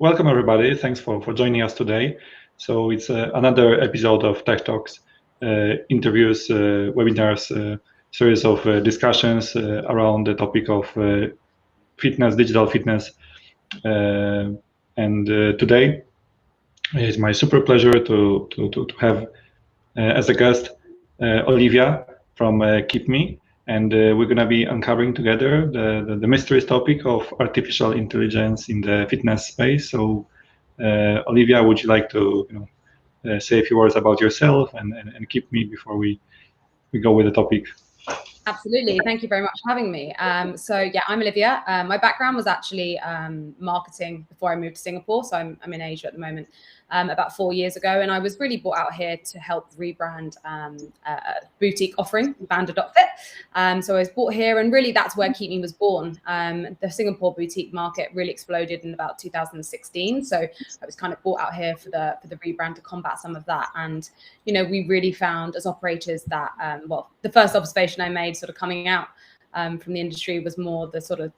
Welcome, everybody. Thanks for joining us today. So it's another episode of TechTalks, interviews, webinars, series of discussions around the topic of fitness, digital fitness. And today it's my super pleasure to have as a guest Olivia from Keepme. And we're going to be uncovering together the mysterious topic of artificial intelligence in the fitness space. So, Olivia, would you like to say a few words about yourself and Keepme before we go with the topic? Absolutely. Thank you very much for having me. So yeah, I'm Olivia. My background was actually marketing before I moved to Singapore. So I'm in Asia at the moment, about 4 years ago. And I was really brought out here to help rebrand a boutique offering, Vanda.fit. So I was brought here, and really that's where Keepme was born. The Singapore boutique market really exploded in about 2016. So I was kind of brought out here for the rebrand to combat some of that. And, we really found as operators that, the first observation I made sort of coming out from the industry was more the sort of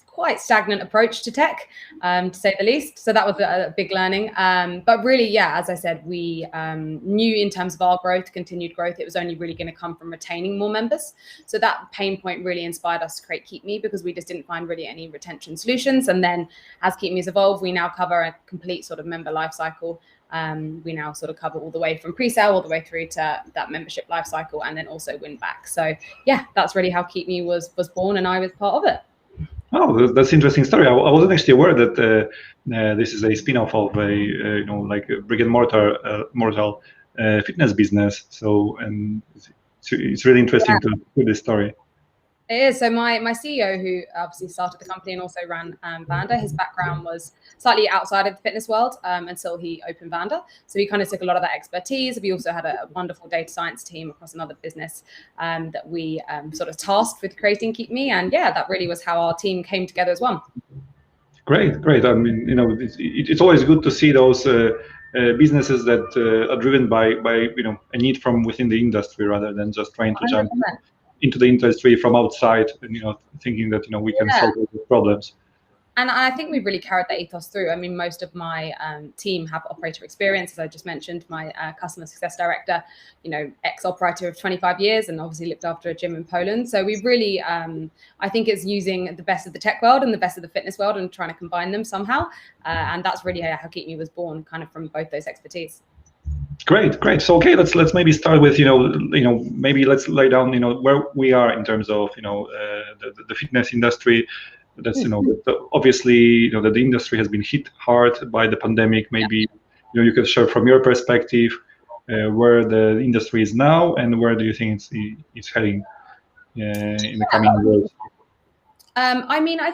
quite stagnant approach to tech, to say the least. So that was a big learning. But really, yeah, as I said, we knew in terms of our growth, continued growth, it was only really going to come from retaining more members. So that pain point really inspired us to create Keepme, because we just didn't find really any retention solutions. And then as Keepme's evolved, we now cover a complete sort of member lifecycle. We now sort of cover all the way from pre-sale all the way through to that membership lifecycle, and then also win back. So yeah, that's really how Keepme was born, and I was part of it. Oh, that's an interesting story. I wasn't actually aware that this is a spin-off of a like a brick and mortar fitness business. So it's really interesting to hear this story. It is. So my CEO, who obviously started the company and also ran Vanda, his background was slightly outside of the fitness world until he opened Vanda. So he kind of took a lot of that expertise. We also had a wonderful data science team across another business that we sort of tasked with creating Keepme. And yeah, that really was how our team came together as one. Great. I mean, it's always good to see those businesses that are driven by a need from within the industry rather than just trying to 100%. Jump into the industry from outside and thinking that we can solve the problems. And I think we've really carried that ethos through. I mean, most of my team have operator experience, as I just mentioned. My customer success director, ex-operator of 25 years, and obviously looked after a gym in Poland. So we really, I think it's using the best of the tech world and the best of the fitness world and trying to combine them somehow. And that's really how Keepme was born, kind of from both those expertise. Great. So okay, let's maybe start with maybe let's lay down where we are in terms of the fitness industry. That's obviously that the industry has been hit hard by the pandemic. Maybe you can share from your perspective where the industry is now and where do you think it's heading in the coming years. I mean, I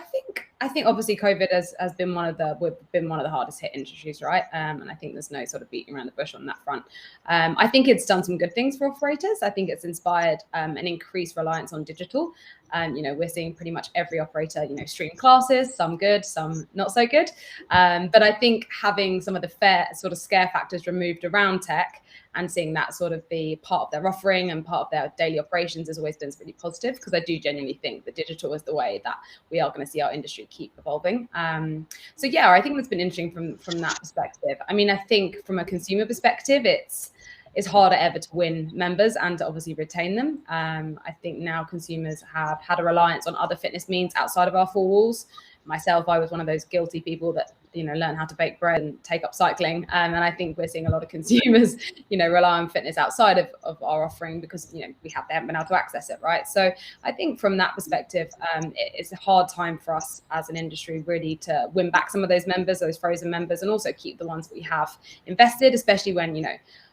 think obviously COVID has been one of the hardest hit industries, right? And I think there's no sort of beating around the bush on that front. I think it's done some good things for operators. I think it's inspired an increased reliance on digital. We're seeing pretty much every operator, stream classes, some good, some not so good. But I think having some of the scare factors removed around tech and seeing that sort of be part of their offering and part of their daily operations has always been really positive, because I do genuinely think that digital is the way that we are going to see our industry keep evolving. So yeah, I think it's been interesting from that perspective. I mean, I think from a consumer perspective, it's harder ever to win members and to obviously retain them. I think now consumers have had a reliance on other fitness means outside of our four walls. Myself, I was one of those guilty people that learn how to bake bread and take up cycling, and I think we're seeing a lot of consumers rely on fitness outside of our offering because they haven't been able to access it, right? So I think from that perspective, it's a hard time for us as an industry really to win back some of those members, those frozen members, and also keep the ones that we have invested, especially when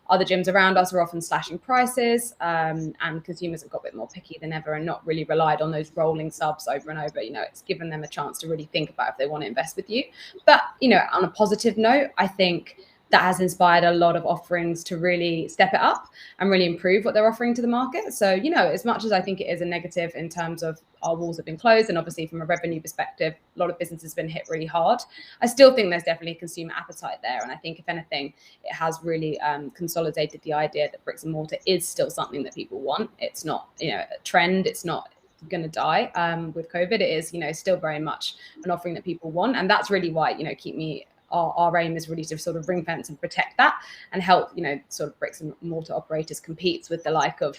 other gyms around us are often slashing prices, and consumers have got a bit more picky than ever and not really relied on those rolling subs over and over. It's given them a chance to really think about if they want to invest with you. But, on a positive note, I think that has inspired a lot of offerings to really step it up and really improve what they're offering to the market. So, as much as I think it is a negative in terms of our walls have been closed and obviously from a revenue perspective, a lot of businesses have been hit really hard, I still think there's definitely consumer appetite there. And I think if anything, it has really consolidated the idea that bricks and mortar is still something that people want. It's not, a trend. It's not going to die with COVID. It is, still very much an offering that people want. And that's really why, Keepme our aim is really to sort of ring fence and protect that and help, sort of bricks and mortar operators compete with the like of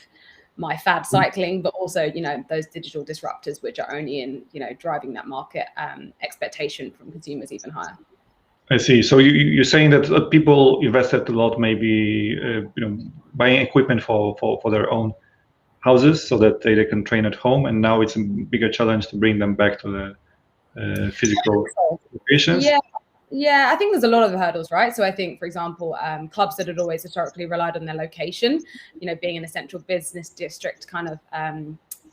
my fad cycling, but also, those digital disruptors, which are only in, driving that market expectation from consumers even higher. I see. So you're saying that people invested a lot, maybe buying equipment for their own houses so that they can train at home, and now it's a bigger challenge to bring them back to the physical locations. Yeah, I think there's a lot of hurdles, right? So I think, for example, clubs that had always historically relied on their location, being in a central business district, kind of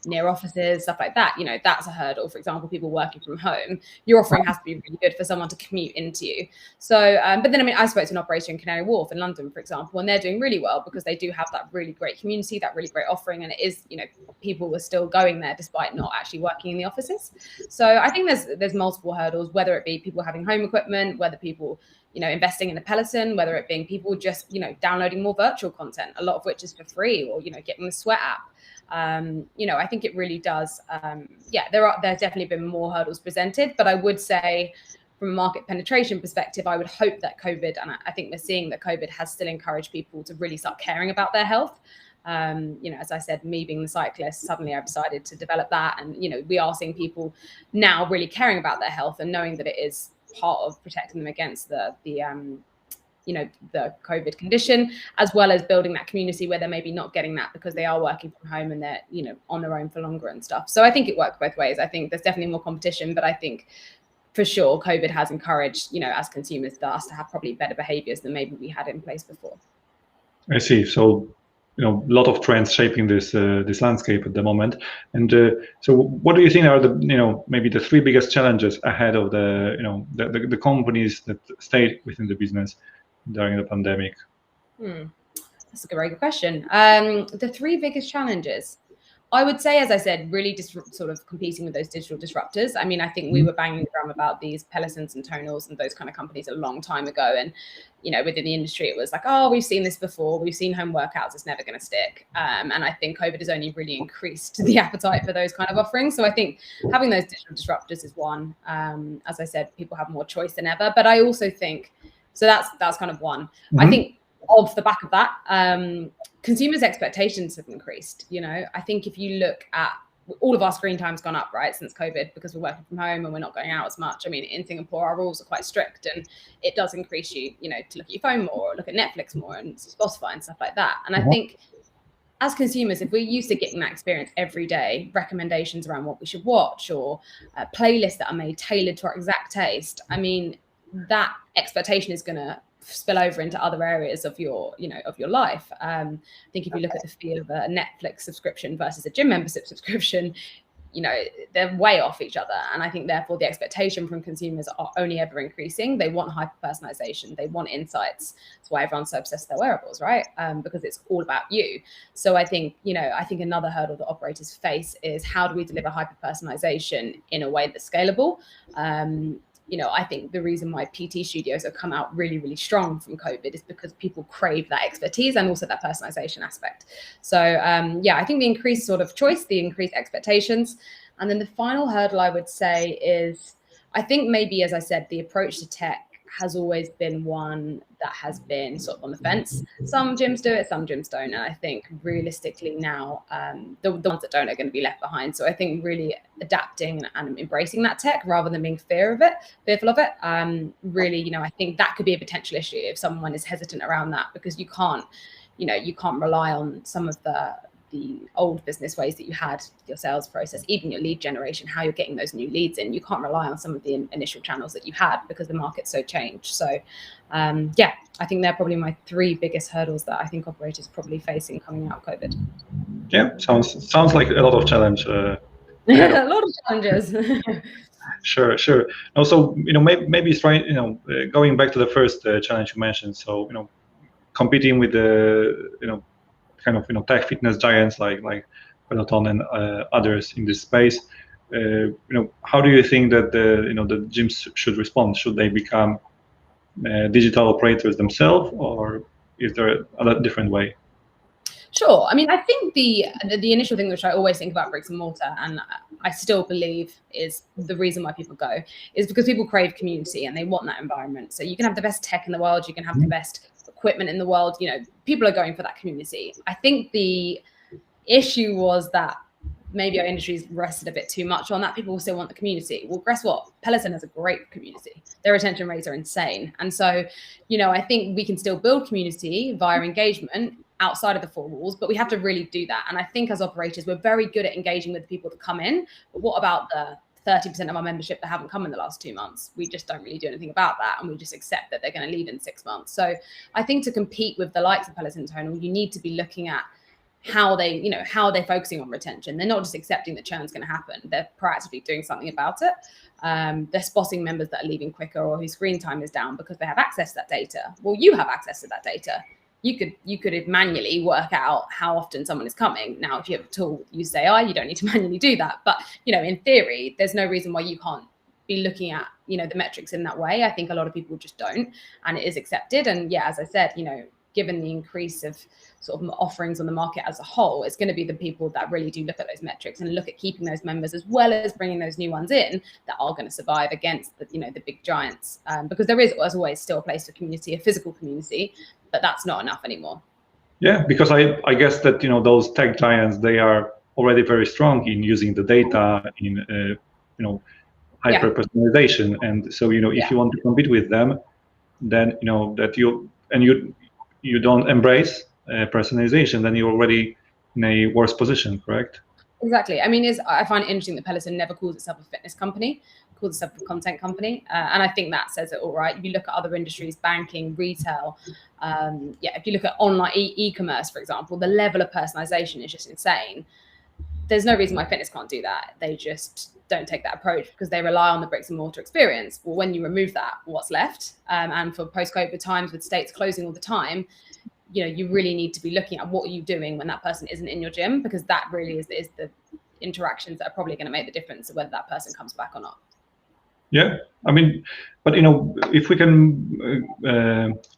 near offices, stuff like that, that's a hurdle. For example, people working from home, your offering has to be really good for someone to commute into you. So, but then, I spoke to an operator in Canary Wharf in London, for example, and they're doing really well because they do have that really great community, that really great offering. And it is, people were still going there despite not actually working in the offices. So I think there's multiple hurdles, whether it be people having home equipment, whether people, investing in a Peloton, whether it being people just, downloading more virtual content, a lot of which is for free, or, getting the Sweat app. I think it really does. There's definitely been more hurdles presented, but I would say from a market penetration perspective, I would hope that COVID, and I think we're seeing that COVID has still encouraged people to really start caring about their health. As I said, me being the cyclist, suddenly I've decided to develop that. And, we are seeing people now really caring about their health and knowing that it is part of protecting them against the COVID condition, as well as building that community where they're maybe not getting that because they are working from home and they're, on their own for longer and stuff. So I think it works both ways. I think there's definitely more competition, but I think for sure COVID has encouraged, as consumers, us to have probably better behaviors than maybe we had in place before. I see. So, a lot of trends shaping this landscape at the moment. And so what do you think are the, maybe the three biggest challenges ahead of the companies that stayed within the business during the pandemic? That's a very good question. The three biggest challenges, I would say, as I said, really just sort of competing with those digital disruptors. I mean, I think we were banging the drum about these Pelotons and Tonals and those kind of companies a long time ago. And, within the industry, it was like, oh, we've seen this before. We've seen home workouts. It's never going to stick. And I think COVID has only really increased the appetite for those kind of offerings. So I think having those digital disruptors is one. As I said, people have more choice than ever. But I also think, so that's kind of one. I think off the back of that, consumers' expectations have increased. I think if you look at all of our screen time's gone up, right, since COVID, because we're working from home and we're not going out as much. I mean, in Singapore, our rules are quite strict, and it does increase you, to look at your phone more, or look at Netflix more, and Spotify and stuff like that. And I think as consumers, if we're used to getting that experience every day, recommendations around what we should watch, or playlists that are made tailored to our exact taste, I mean, that expectation is going to spill over into other areas of your life. I think if you look at the fee of a Netflix subscription versus a gym membership subscription, they're way off each other. And I think therefore the expectation from consumers are only ever increasing. They want hyper personalization. They want insights. That's why everyone's so obsessed with their wearables, right? Because it's all about you. So I think another hurdle that operators face is, how do we deliver hyper personalization in a way that's scalable? I think the reason why PT studios have come out really, really strong from COVID is because people crave that expertise and also that personalization aspect. So I think the increased sort of choice, the increased expectations. And then the final hurdle I would say is, I think maybe, as I said, the approach to tech has always been one that has been sort of on the fence. Some gyms do it, some gyms don't. And I think realistically now, the ones that don't are going to be left behind. So I think really adapting and embracing that tech rather than being fearful of it. Really, I think that could be a potential issue if someone is hesitant around that, because you can't rely on some of the old business ways that you had, your sales process, even your lead generation, how you're getting those new leads in. You can't rely on some of the initial channels that you had because the market's so changed. So I think they're probably my three biggest hurdles that I think operators are probably facing coming out of COVID. Yeah, sounds like a lot of challenge. A lot of challenges. Sure. Also, maybe trying, going back to the first challenge you mentioned. So, competing with the, kind of tech fitness giants like Peloton and others in this space. How do you think that the gyms should respond? Should they become digital operators themselves, or is there a different way? Sure. I mean, I think the initial thing which I always think about bricks and mortar, and I still believe is the reason why people go, is because people crave community and they want that environment. So you can have the best tech in the world, you can have the best equipment in the world, people are going for that community. I think the issue was that maybe our industry's rested a bit too much on that. People still want the community. Well, guess what? Peloton has a great community. Their retention rates are insane. And so, I think we can still build community via engagement outside of the four walls, but we have to really do that. And I think as operators, we're very good at engaging with the people that come in. But what about the 30% of our membership that haven't come in the last 2 months? We just don't really do anything about that. And we just accept that they're going to leave in 6 months. So I think to compete with the likes of Peloton Tonal, you need to be looking at how they're focusing on retention. They're not just accepting that churn's going to happen. They're proactively doing something about it. They're spotting members that are leaving quicker or whose screen time is down because they have access to that data. Well, you have access to that data. You could manually work out how often someone is coming. Now, if you have a tool, use AI, you don't need to manually do that. But, in theory, there's no reason why you can't be looking at, the metrics in that way. I think a lot of people just don't, and it is accepted. And yeah, as I said, given the increase of sort of offerings on the market as a whole, it's going to be the people that really do look at those metrics and look at keeping those members as well as bringing those new ones in that are going to survive against the, the big giants. Because there is, as always, still a place for community, a physical community, but that's not enough anymore. Yeah, because I guess that, those tech giants, they are already very strong in using the data in, hyper personalization. And so, if you want to compete with them, then, that you don't embrace personalization, then you're already in a worse position, correct? Exactly. I mean, I find it interesting that Peloton never calls itself a fitness company, calls itself a content company. And I think that says it all, right? If you look at other industries, banking, retail, if you look at online e-commerce, for example, the level of personalization is just insane. There's no reason why fitness can't do that. They just don't take that approach because they rely on the bricks and mortar experience. Well, when you remove that, what's left? And for post-COVID times with states closing all the time, you really need to be looking at what are you doing when that person isn't in your gym, because that really is the interactions that are probably going to make the difference of whether that person comes back or not. Yeah, I mean, but if we can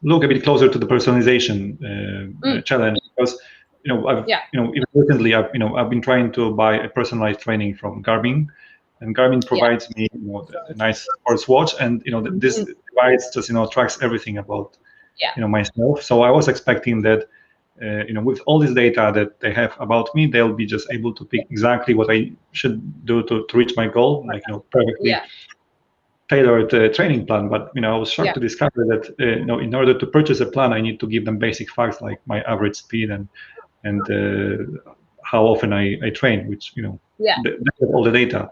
look a bit closer to the personalization challenge, because even recently I've been trying to buy a personalized training from Garmin, and Garmin provides me a nice sports watch, and this device just tracks everything about myself. So I was expecting that with all this data that they have about me, they'll be just able to pick exactly what I should do to reach my goal, like perfectly tailored training plan. But I was shocked to discover that in order to purchase a plan, I need to give them basic facts like my average speed and how often I train, which they have all the data.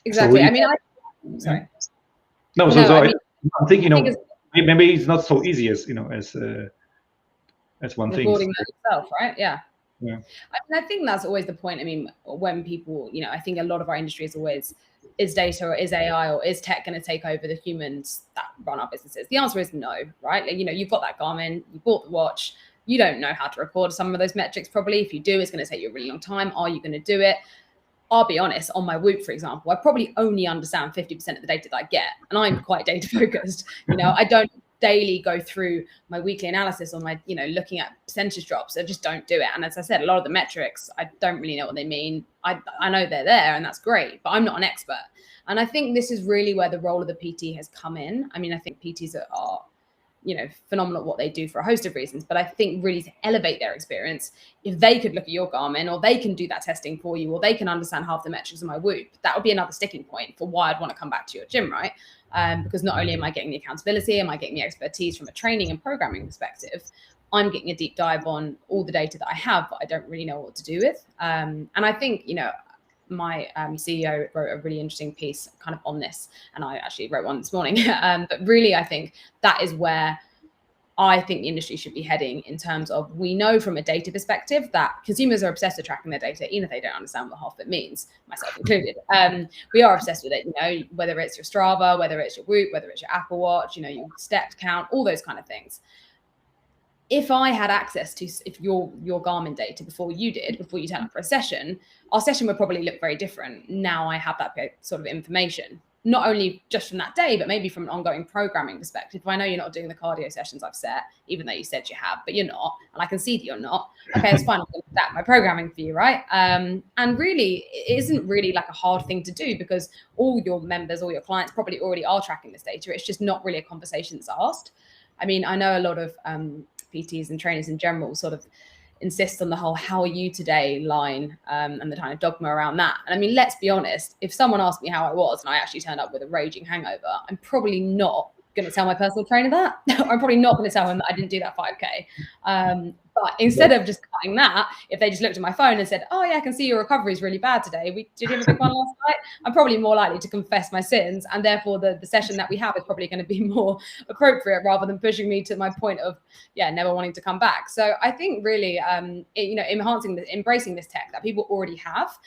Exactly. So I mean, sorry. No, I'm thinking maybe it's not so easy as as one thinks. Recording that yourself, right? Yeah. I mean, I think that's always the point. I mean, when people, I think a lot of our industry is always, is data or is AI or is tech going to take over the humans that run our businesses? The answer is no, right? Like, you've got that Garmin, you bought the watch, you don't know how to record some of those metrics probably. If you do, it's going to take you a really long time. Are you going to do it? I'll be honest, on my Whoop, for example, I probably only understand 50% of the data that I get. And I'm quite data focused. I don't daily go through my weekly analysis on my, looking at percentage drops. I just don't do it. And as I said, a lot of the metrics, I don't really know what they mean. I know they're there and that's great, but I'm not an expert. And I think this is really where the role of the PT has come in. I mean, I think PTs are phenomenal at what they do for a host of reasons, but I think really to elevate their experience, if they could look at your Garmin or they can do that testing for you, or they can understand half the metrics of my Whoop, that would be another sticking point for why I'd want to come back to your gym, right? Because not only am I getting the accountability, am I getting the expertise from a training and programming perspective, I'm getting a deep dive on all the data that I have, but I don't really know what to do with. And I think, my CEO wrote a really interesting piece kind of on this, and I actually wrote one this morning. But really, I think that is where I think the industry should be heading in terms of, we know from a data perspective that consumers are obsessed with tracking their data, even if they don't understand what half it means, myself included. We are obsessed with it, whether it's your Strava, whether it's your Whoop, whether it's your Apple Watch, your step count, all those kind of things. If I had access to your Garmin data before you turned up for a session, our session would probably look very different. Now I have that sort of information. not only just from that day, but maybe from an ongoing programming perspective. If I know you're not doing the cardio sessions I've set, even though you said you have, but you're not, and I can see that you're not, okay, it's fine, I'm going to adapt my programming for you, right? And really, it isn't really like a hard thing to do, because all your members, all your clients probably already are tracking this data. It's just not really a conversation that's asked. I mean, I know a lot of PTs and trainers in general sort of insist on the whole "how are you today" line, and the kind of dogma around that. And I mean, let's be honest, if someone asked me how I was and I actually turned up with a raging hangover, I'm probably not going to tell my personal trainer that. I'm probably not going to tell him that I didn't do that 5K. But instead of just cutting that, if they just looked at my phone and said, "Oh yeah, I can see your recovery is really bad today. Did you have a big one last night?" I'm probably more likely to confess my sins, and therefore the session that we have is probably going to be more appropriate, rather than pushing me to my point of never wanting to come back. So I think really, embracing this tech that people already have,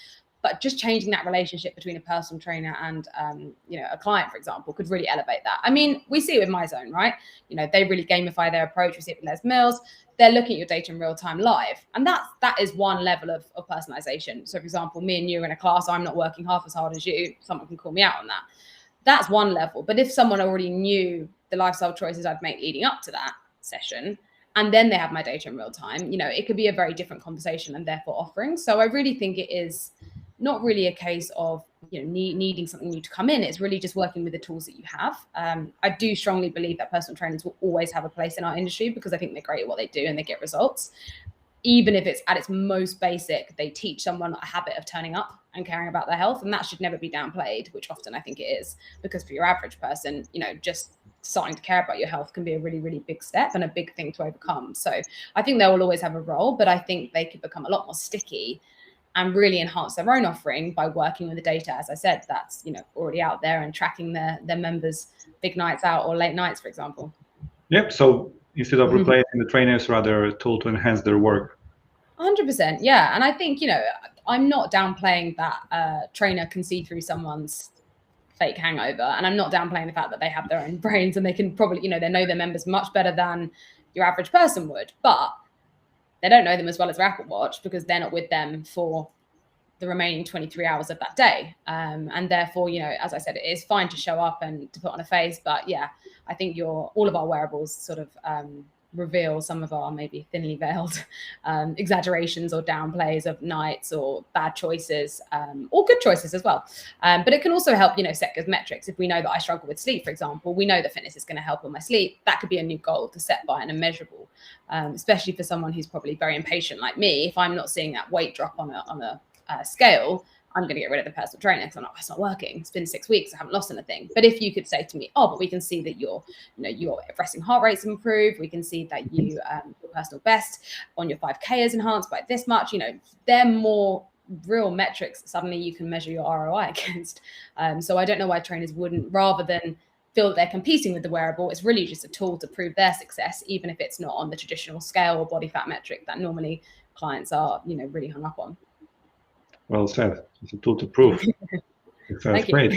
but just changing that relationship between a personal trainer and a client, for example, could really elevate that. I mean, we see it with MyZone, right? They really gamify their approach. We see it with Les Mills. They're looking at your data in real time live. And that is one level of personalization. So for example, me and you are in a class, I'm not working half as hard as you. Someone can call me out on that. That's one level. But if someone already knew the lifestyle choices I'd make leading up to that session, and then they have my data in real time, it could be a very different conversation and therefore offering. So I really think it is not really a case of needing something new to come in. It's really just working with the tools that you have. I do strongly believe that personal trainers will always have a place in our industry, because I think they're great at what they do and they get results. Even if it's at its most basic, they teach someone a habit of turning up and caring about their health, and that should never be downplayed, which often I think it is, because for your average person, just starting to care about your health can be a really, really big step and a big thing to overcome. So I think they will always have a role, but I think they could become a lot more sticky and really enhance their own offering by working with the data, as I said, that's already out there, and tracking their members' big nights out or late nights, for example. Yep. So instead of replacing the trainers, rather a tool to enhance their work. 100%, yeah. And I think I'm not downplaying that trainer can see through someone's fake hangover, and I'm not downplaying the fact that they have their own brains and they can probably they know their members much better than your average person would, but they don't know them as well as their Apple Watch, because they're not with them for the remaining 23 hours of that day. And therefore, as I said, it is fine to show up and to put on a face. But yeah, I think all of our wearables sort of reveal some of our maybe thinly veiled exaggerations or downplays of nights or bad choices, or good choices as well. But it can also help, set good metrics. If we know that I struggle with sleep, for example, we know that fitness is going to help on my sleep. That could be a new goal to set by and a measurable, especially for someone who's probably very impatient like me. If I'm not seeing that weight drop on a scale, I'm going to get rid of the personal trainer, because it's not working. It's been 6 weeks. I haven't lost anything. But if you could say to me, "Oh, but we can see that your resting heart rate's improved. We can see that your personal best on your 5K is enhanced by this much." They're more real metrics that suddenly you can measure your ROI against. So I don't know why trainers wouldn't, rather than feel that they're competing with the wearable, it's really just a tool to prove their success, even if it's not on the traditional scale or body fat metric that normally clients are, really hung up on. Well said. It's a tool to prove. That's great.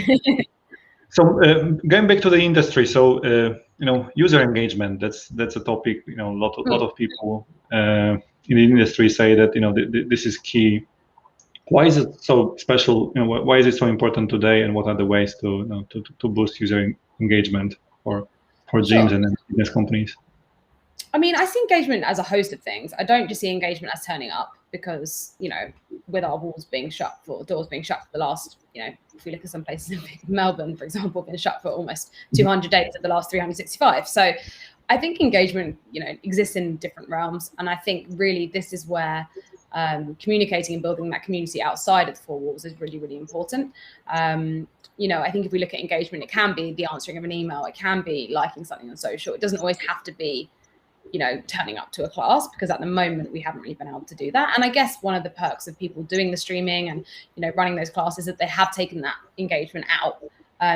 So going back to the industry, so user engagement. That's a topic. A lot of people in the industry say that this is key. Why is it so special? Why is it so important today? And what are the ways to boost user engagement for gyms and fitness companies? I mean, I see engagement as a host of things. I don't just see engagement as turning up, because, with our doors being shut for the last, if we look at some places in Melbourne, for example, been shut for almost 200 days of the last 365. So I think engagement, exists in different realms. And I think really this is where communicating and building that community outside of the four walls is really, really important. I think if we look at engagement, it can be the answering of an email. It can be liking something on social. It doesn't always have to be turning up to a class, because at the moment we haven't really been able to do that. And I guess one of the perks of people doing the streaming and, running those classes, that they have taken that engagement out,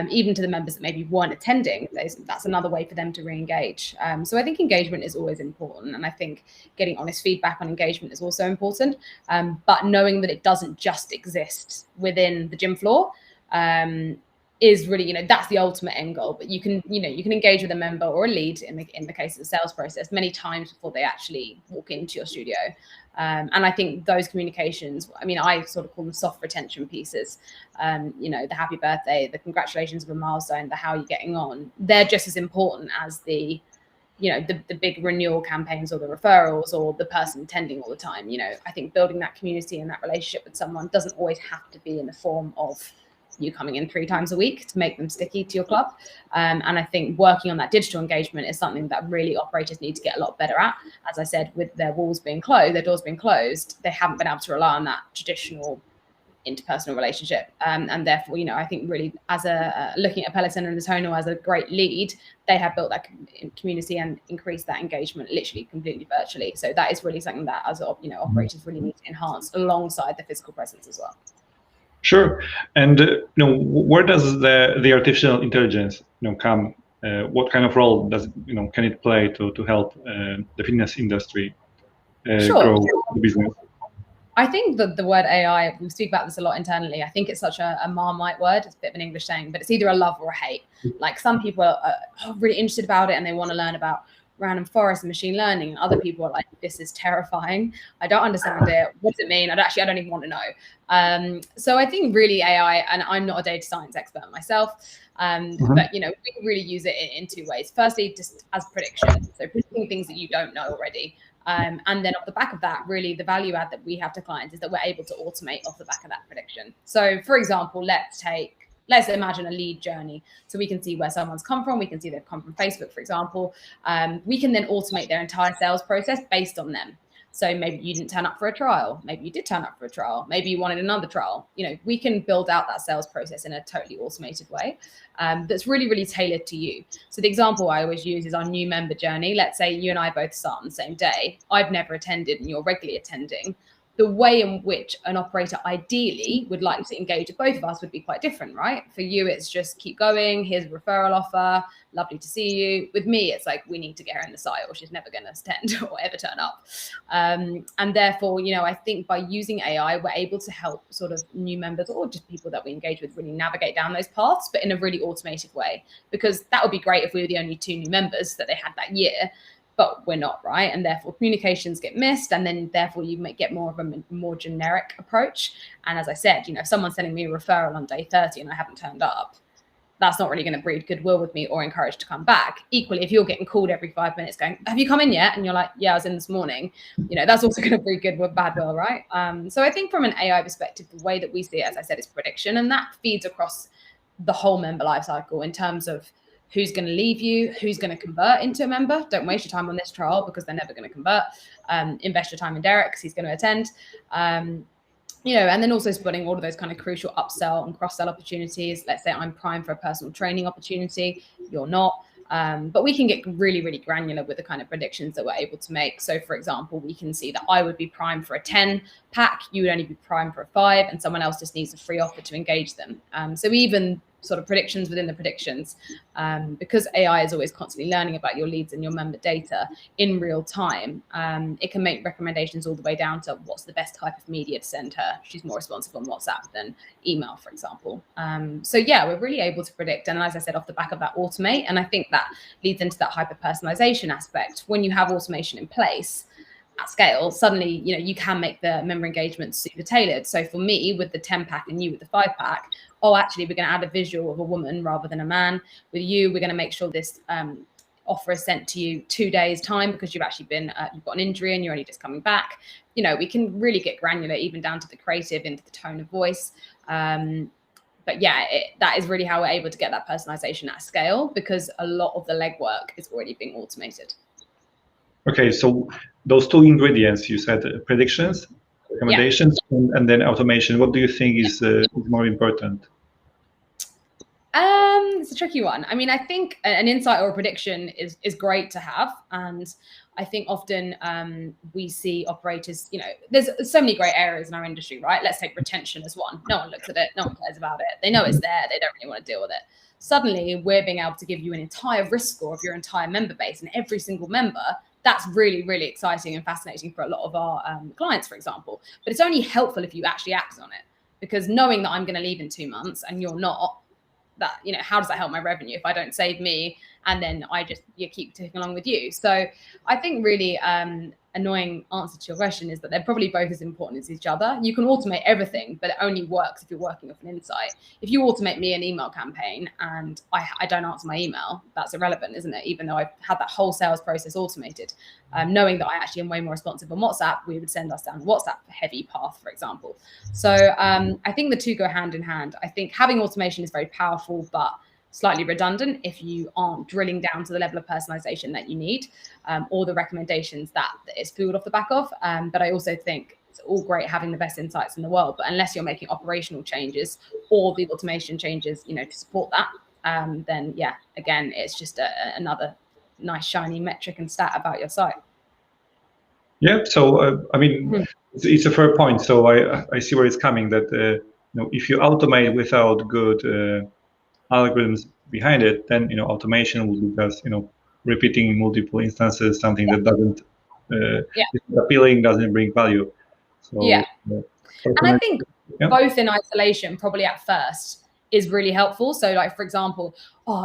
even to the members that maybe weren't attending. That's another way for them to re-engage. So I think engagement is always important. And I think getting honest feedback on engagement is also important. But knowing that it doesn't just exist within the gym floor, is really, that's the ultimate end goal. But you can engage with a member or a lead in the case of the sales process many times before they actually walk into your studio. And I think those communications, I mean, I sort of call them soft retention pieces. The happy birthday, the congratulations of a milestone, the how you're getting on, they're just as important as the big renewal campaigns or the referrals or the person attending all the time. I think building that community and that relationship with someone doesn't always have to be in the form of you coming in 3 times a week to make them sticky to your club. And I think working on that digital engagement is something that really operators need to get a lot better at. As I said, with their doors being closed, they haven't been able to rely on that traditional interpersonal relationship. And therefore, I think really as looking at Peloton and Tonal as a great lead, they have built that community and increased that engagement literally completely virtually. So that is really something that as operators really need to enhance alongside the physical presence as well. Sure. And where does the artificial intelligence come? What kind of role does can it play to help the fitness industry grow the business? I think that the word AI, we speak about this a lot internally. I think it's such a Marmite word. It's a bit of an English saying, but it's either a love or a hate. Like some people are really interested about it and they want to learn about random forest and machine learning, and other people are like, this is terrifying. I don't understand it. What does it mean? I don't even want to know. So I think really AI, and I'm not a data science expert myself, but we can really use it in 2 ways. Firstly, just as prediction, so predicting things that you don't know already. And then off the back of that, really the value add that we have to clients is that we're able to automate off the back of that prediction. So for example, let's imagine a lead journey. So we can see where someone's come from. We can see they've come from Facebook, for example. We can then automate their entire sales process based on them. So maybe you didn't turn up for a trial. Maybe you did turn up for a trial. Maybe you wanted another trial. We can build out that sales process in a totally automated way that's really, really tailored to you. So the example I always use is our new member journey. Let's say you and I both start on the same day. I've never attended and you're regularly attending. The way in which an operator ideally would like to engage with both of us would be quite different, right? For you, it's just keep going. Here's a referral offer. Lovely to see you. With me, it's like, we need to get her in the site or she's never going to attend or ever turn up. And therefore, I think by using AI, we're able to help sort of new members or just people that we engage with really navigate down those paths, but in a really automated way, because that would be great if we were the only 2 new members that they had that year. But we're not, right? And therefore communications get missed, and then therefore you might get more of a more generic approach. And as I said, if someone's sending me a referral on day 30 and I haven't turned up, that's not really going to breed goodwill with me or encourage to come back. Equally, if you're getting called every 5 minutes going, have you come in yet? And you're like, yeah, I was in this morning. That's also going to breed goodwill, bad will, right? So I think from an AI perspective, the way that we see it, as I said, is prediction, and that feeds across the whole member lifecycle in terms of who's going to leave you, who's going to convert into a member. Don't waste your time on this trial because they're never going to convert. Invest your time in Derek because he's going to attend. And then also spotting all of those kind of crucial upsell and cross-sell opportunities. Let's say I'm primed for a personal training opportunity, you're not. But we can get really, really granular with the kind of predictions that we're able to make. So for example, we can see that I would be primed for a 10 pack, you would only be primed for a 5, and someone else just needs a free offer to engage them. So even sort of predictions within the predictions, because AI is always constantly learning about your leads and your member data in real time, it can make recommendations all the way down to what's the best type of media to send her. She's more responsive on WhatsApp than email, for example. So yeah, we're really able to predict. And as I said, off the back of that, automate. And I think that leads into that hyper personalization aspect. When you have automation in place at scale, suddenly, you can make the member engagement super tailored. So for me, with the 10 pack and you with the 5 pack, actually, we're going to add a visual of a woman rather than a man. With you, we're going to make sure this offer is sent to you 2 days time because you've actually been, you've got an injury and you're only just coming back. We can really get granular, even down to the creative, into the tone of voice. But yeah, that is really how we're able to get that personalization at scale, because a lot of the legwork is already being automated. Okay, so those 2 ingredients you said, predictions, recommendations, and then automation. What do you think is more important? It's a tricky one. I mean, I think an insight or a prediction is great to have. And I think often we see operators, there's so many great areas in our industry, right? Let's take retention as one. No one looks at it. No one cares about it. They know it's there. They don't really want to deal with it. Suddenly, we're being able to give you an entire risk score of your entire member base and every single member. That's really, really exciting and fascinating for a lot of our clients, for example. But it's only helpful if you actually act on it, because knowing that I'm going to leave in 2 months and you're not, that, how does that help my revenue if I don't save me and then you keep ticking along with you? So I think really annoying answer to your question is that they're probably both as important as each other. You can automate everything, but it only works if you're working off an insight. If you automate me an email campaign and I don't answer my email, that's irrelevant, isn't it? Even though I've had that whole sales process automated, knowing that I actually am way more responsive on WhatsApp, we would send us down a WhatsApp heavy path, for example. So I think the two go hand in hand. I think having automation is very powerful, but slightly redundant if you aren't drilling down to the level of personalization that you need, or the recommendations that it's fueled off the back of. But I also think it's all great having the best insights in the world, but unless you're making operational changes or the automation changes, to support that, then yeah, again, it's just another nice shiny metric and stat about your site. Yeah. So I mean, it's a fair point. So I see where it's coming. That if you automate without good algorithms behind it, then automation will be just repeating multiple instances, something that doesn't isn't appealing, doesn't bring value. So and I think both in isolation probably at first is really helpful. So like, for example,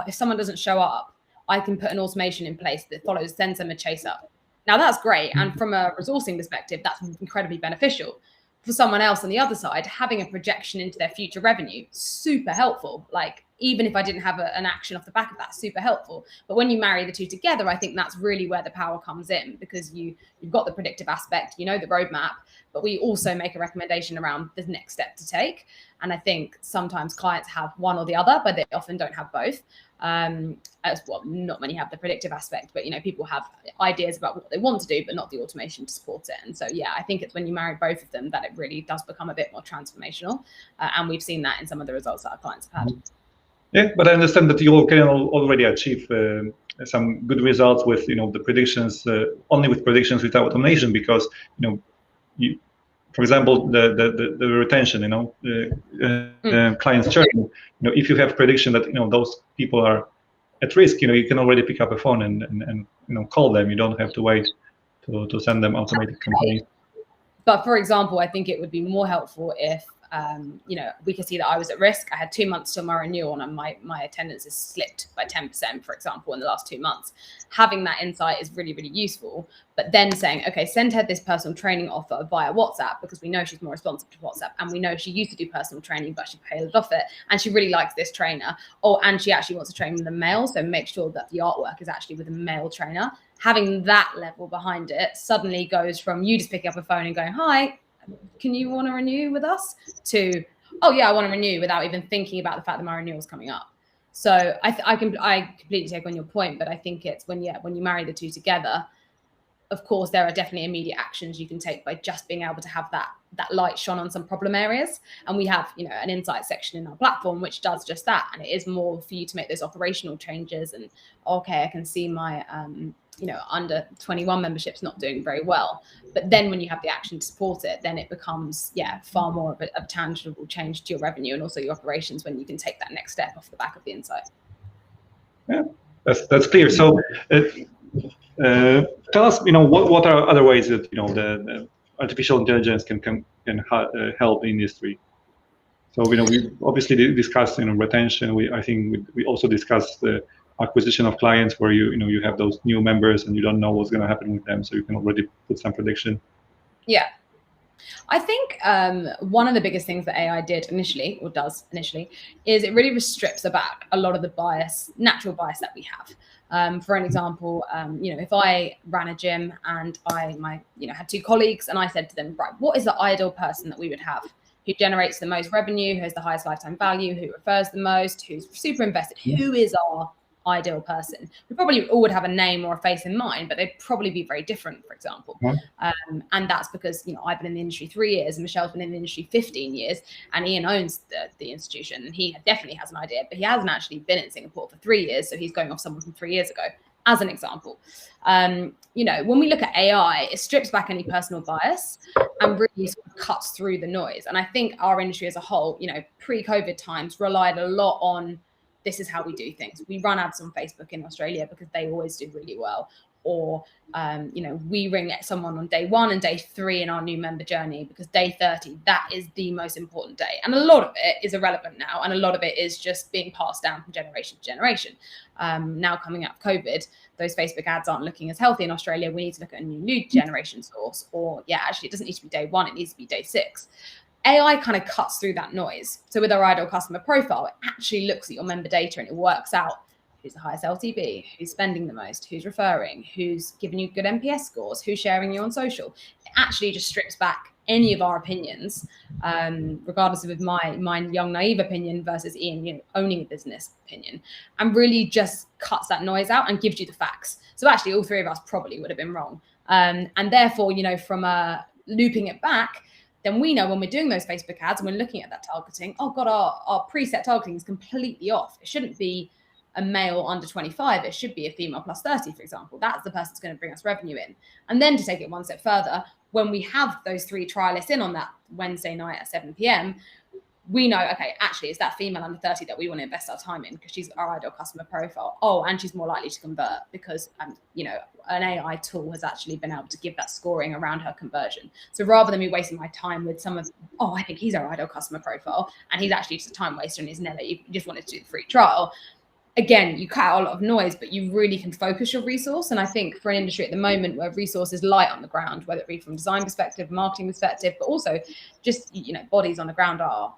if someone doesn't show up, I can put an automation in place that sends them a chase up. Now that's great, and from a resourcing perspective, that's incredibly beneficial. For someone else on the other side, having a projection into their future revenue, super helpful. Like, even if I didn't have an action off the back of that, super helpful. But when you marry the two together, I think that's really where the power comes in, because you've got the predictive aspect, the roadmap, but we also make a recommendation around the next step to take. And I think sometimes clients have one or the other, but they often don't have both. As well, not many have the predictive aspect, but people have ideas about what they want to do, but not the automation to support it. And so yeah, I think it's when you marry both of them that it really does become a bit more transformational, and we've seen that in some of the results that our clients have had. Yeah, but I understand that you can already achieve some good results with the predictions, only with predictions without automation, because for example, the retention, clients churn. If you have prediction that those people are at risk, you can already pick up a phone and call them. You don't have to wait to send them automated campaigns. But for example, I think it would be more helpful if we could see that I was at risk. I had 2 months till my renewal, and my attendance has slipped by 10%, for example, in the last 2 months. Having that insight is really, really useful. But then saying, okay, send her this personal training offer via WhatsApp, because we know she's more responsive to WhatsApp, and we know she used to do personal training, but she paid off it, and she really likes this trainer. And she actually wants to train with a male, so make sure that the artwork is actually with a male trainer. Having that level behind it suddenly goes from you just picking up a phone and going, hi, can you want to renew with us, to, oh yeah, I want to renew, without even thinking about the fact that my renewal is coming up. So I completely take on your point, but I think it's when you marry the two together, of course, there are definitely immediate actions you can take by just being able to have that light shone on some problem areas. And we have, an insight section in our platform, which does just that. And it is more for you to make those operational changes. And okay, I can see my, under 21 memberships not doing very well. But then when you have the action to support it, then it becomes, far more of a tangible change to your revenue and also your operations, when you can take that next step off the back of the insight. Yeah, that's clear. So tell us, what are other ways that the artificial intelligence can help the industry? So we obviously discussed retention. I think we also discussed the acquisition of clients, where you have those new members and you don't know what's going to happen with them, so you can already put some prediction. Yeah. I think one of the biggest things that AI does initially, is it really strips back a lot of the natural bias that we have. For an example, if I ran a gym and I had 2 colleagues, and I said to them, right, what is the ideal person that we would have, who generates the most revenue, who has the highest lifetime value, who refers the most, who's super invested, who is our ideal person? We probably all would have a name or a face in mind, but they'd probably be very different, for example. And that's because I've been in the industry 3 years, and Michelle's been in the industry 15 years, and Ian owns the institution, and he definitely has an idea, but he hasn't actually been in Singapore for 3 years, so he's going off someone from 3 years ago, as an example. When we look at AI, it strips back any personal bias and really sort of cuts through the noise. And I think our industry as a whole, pre-COVID times, relied a lot on, this is how we do things. We run ads on Facebook in Australia because they always do really well. or we ring someone on day 1 and day 3 in our new member journey, because day 30, that is the most important day. And a lot of it is irrelevant now. And a lot of it is just being passed down from generation to generation. Now coming out of COVID, those Facebook ads aren't looking as healthy in Australia. We need to look at a new lead generation source, or actually it doesn't need to be day 1, it needs to be day 6. AI kind of cuts through that noise. So with our ideal customer profile, it actually looks at your member data and it works out who's the highest LTV, who's spending the most, who's referring, who's giving you good NPS scores, who's sharing you on social. It actually just strips back any of our opinions, regardless of my young naive opinion versus Ian owning a business opinion, and really just cuts that noise out and gives you the facts. So actually all 3 of us probably would have been wrong. And therefore, from looping it back, then we know when we're doing those Facebook ads and we're looking at that targeting, oh God, our preset targeting is completely off. It shouldn't be a male under 25, it should be a female plus 30, for example. That's the person that's going to bring us revenue in. And then to take it one step further, when we have those 3 trialists in on that Wednesday night at 7 p.m, we know, okay, actually it's that female under 30 that we want to invest our time in because she's our ideal customer profile. Oh, and she's more likely to convert because, an AI tool has actually been able to give that scoring around her conversion. So rather than me wasting my time with some of, I think he's our ideal customer profile and he's actually just a time waster and he's never, you just wanted to do the free trial. Again, you cut out a lot of noise, but you really can focus your resource. And I think for an industry at the moment where resource is light on the ground, whether it be from design perspective, marketing perspective, but also just, bodies on the ground are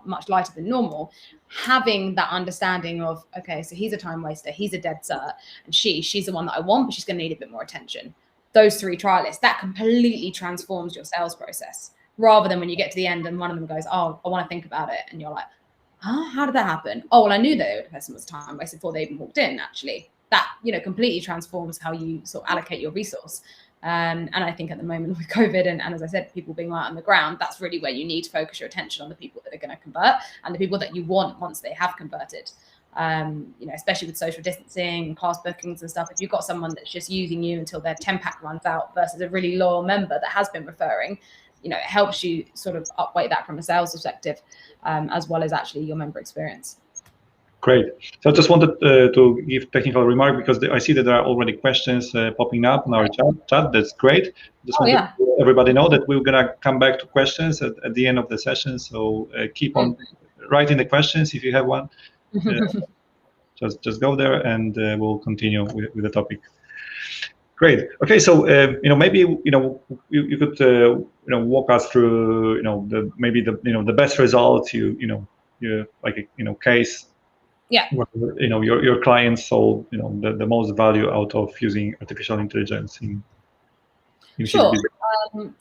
much lighter than normal, having that understanding of, okay, so he's a time waster, he's a dead cert, and she's the one that I want, but she's going to need a bit more attention. Those 3 trialists, that completely transforms your sales process, rather than when you get to the end and one of them goes, oh, I want to think about it. And you're like, how did that happen? Oh, well, I knew the person was time wasted before they even walked in, actually. That, completely transforms how you sort of allocate your resource. And I think at the moment with COVID and as I said, people being light on the ground, that's really where you need to focus your attention on the people that are going to convert and the people that you want once they have converted. Especially with social distancing and class bookings and stuff, if you've got someone that's just using you until their 10-pack runs out versus a really loyal member that has been referring, it helps you sort of upweight that from a sales perspective, as well as actually your member experience. Great. So I just wanted to give technical remark because I see that there are already questions popping up in our chat. That's great. Just want to let everybody know that we're going to come back to questions at the end of the session. So keep on writing the questions if you have one. Just go there and we'll continue with the topic. Great. Okay, so maybe you could walk us through the best results you like a case. Yeah. Where, your clients saw the most value out of using artificial intelligence in sure.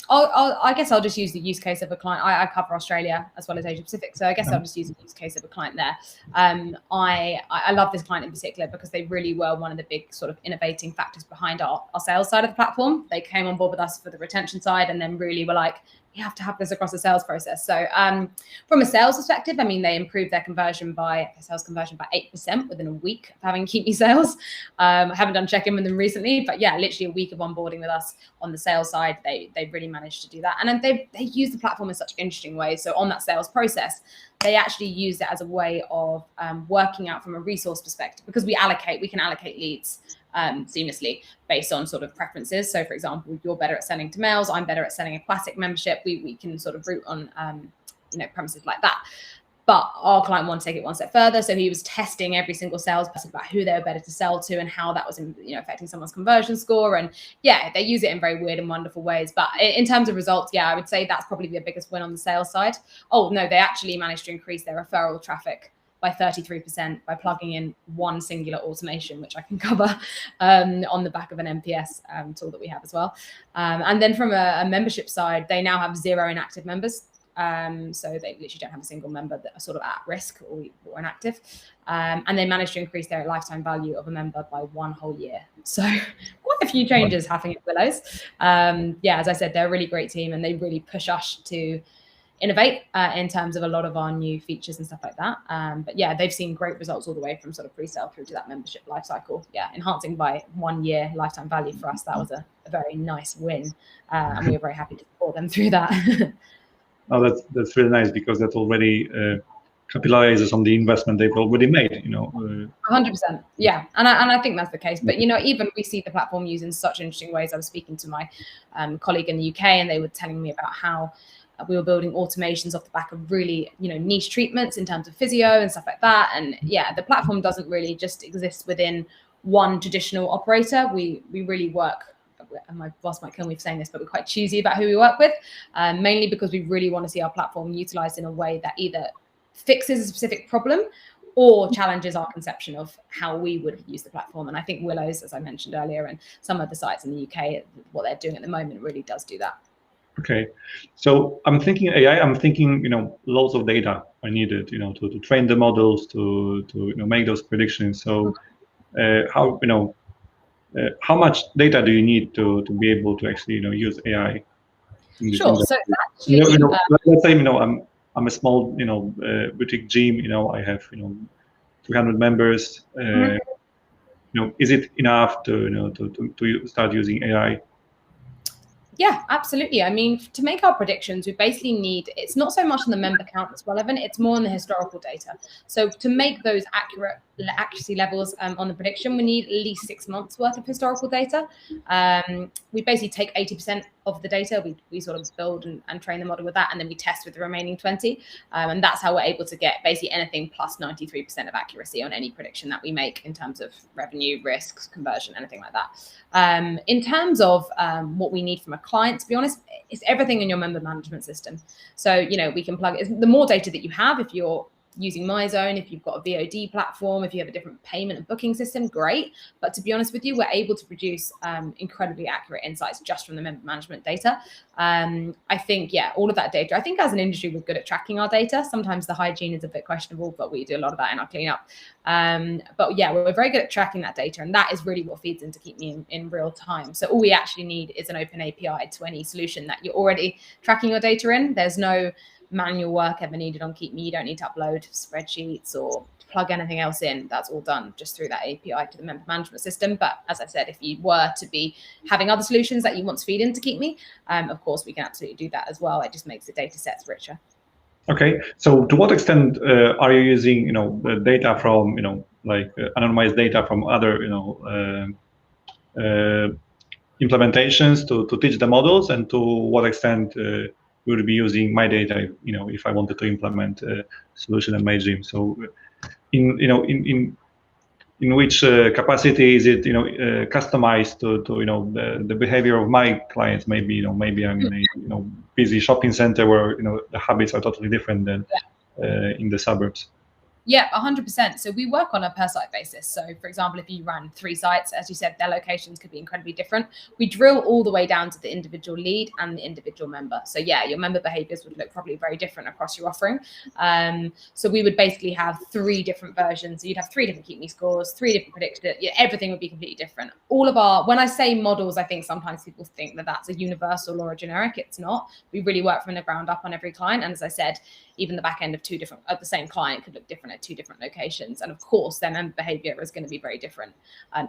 I guess I'll just use the use case of a client. I cover Australia as well as Asia Pacific, so I guess I'll just use the use case of a client there. I love this client in particular because they really were one of the big sort of innovating factors behind our sales side of the platform. They came on board with us for the retention side and then really were like, you have to have this across the sales process. So from a sales perspective, I mean, they improved their sales conversion by 8% within a week of having Keepme sales. I haven't done check-in with them recently, but yeah, literally a week of onboarding with us on the sales side, they really managed to do that. And then they use the platform in such interesting ways. So on that sales process, they actually use it as a way of working out from a resource perspective, because we can allocate leads seamlessly based on sort of preferences. So for example, you're better at selling to males, I'm better at selling a classic membership. We can sort of route on premises like that. But our client wanted to take it one step further. So he was testing every single salesperson about who they were better to sell to and how that was affecting someone's conversion score. And yeah, they use it in very weird and wonderful ways. But in terms of results, yeah, I would say that's probably the biggest win on the sales side. Oh, no, they actually managed to increase their referral traffic by 33% by plugging in one singular automation, which I can cover on the back of an NPS tool that we have as well. And then from a membership side, they now have 0 inactive members. So they literally don't have a single member that are sort of at risk or inactive. And they managed to increase their lifetime value of a member by 1 whole year. So quite a few changes happening at Willows. Yeah, as I said, they're a really great team and they really push us to innovate in terms of a lot of our new features and stuff like that. But yeah, they've seen great results all the way from sort of pre-sale through to that membership lifecycle. Yeah, enhancing by 1 year lifetime value for us. That was a very nice win. And we were very happy to support them through that. Oh, that's really nice because that already capitalizes on the investment they've already made. 100%. Yeah. And I think that's the case. But, even we see the platform used in such interesting ways. I was speaking to my colleague in the UK, and they were telling me about how we were building automations off the back of really, niche treatments in terms of physio and stuff like that. And yeah, the platform doesn't really just exist within one traditional operator. We really work, and my boss might kill me for saying this, but we're quite choosy about who we work with, mainly because we really want to see our platform utilized in a way that either fixes a specific problem or challenges our conception of how we would use the platform. And I think Willow's, as I mentioned earlier, and some of the sites in the UK, what they're doing at the moment really does do that. Okay, so I'm thinking AI. I'm thinking, loads of data are needed, to train the models, to make those predictions. So, how much data do you need to be able to actually, use AI? Sure. So actually, let's say, I'm a small, boutique gym. I have, 300 members. Is it enough to, to start using AI? Yeah, absolutely. I mean, to make our predictions, we basically need, it's not so much on the member count that's relevant, it's more on the historical data. So to make those accuracy levels on the prediction, we need at least 6 months worth of historical data. We basically take 80% of the data, we sort of build and train the model with that, and then we test with the remaining 20. And that's how we're able to get basically anything plus 93% of accuracy on any prediction that we make in terms of revenue, risks, conversion, anything like that. In terms of what we need from a client, to be honest, it's everything in your member management system. So, we can plug it. The more data that you have, if you're using MyZone, if you've got a VOD platform, if you have a different payment and booking system, great. But to be honest with you, we're able to produce incredibly accurate insights just from the member management data. I think, all of that data, I think as an industry, we're good at tracking our data. Sometimes the hygiene is a bit questionable, but we do a lot of that in our cleanup. But yeah, we're very good at tracking that data. And that is really what feeds into Keepme in real time. So all we actually need is an open API to any solution that you're already tracking your data in. There's no manual work ever needed on Keepme. You don't need to upload spreadsheets or plug anything else in. That's all done just through that API to the member management system. But as I said, if you were to be having other solutions that you want to feed into Keepme, of course, we can absolutely do that as well. It just makes the data sets richer. Okay, so to what extent are you using, the data from, anonymized data from other, implementations to teach the models, and to what extent you would be using my data, if I wanted to implement a solution in my gym? So, in which capacity is it, customized to the behavior of my clients? Maybe, maybe I'm in a busy shopping center where the habits are totally different than in the suburbs. Yeah, 100%. So we work on a per site basis. So for example, if you run 3 sites, as you said, their locations could be incredibly different. We drill all the way down to the individual lead and the individual member. So yeah, your member behaviors would look probably very different across your offering. So we would basically have 3 different versions. So you'd have 3 different Keepme scores, 3 different predictors. Yeah, everything would be completely different. All of our, when I say models, I think sometimes people think that that's a universal or a generic. It's not. We really work from the ground up on every client. And as I said, even the back end of the same client could look different at 2 different locations. And of course, their member behavior is going to be very different.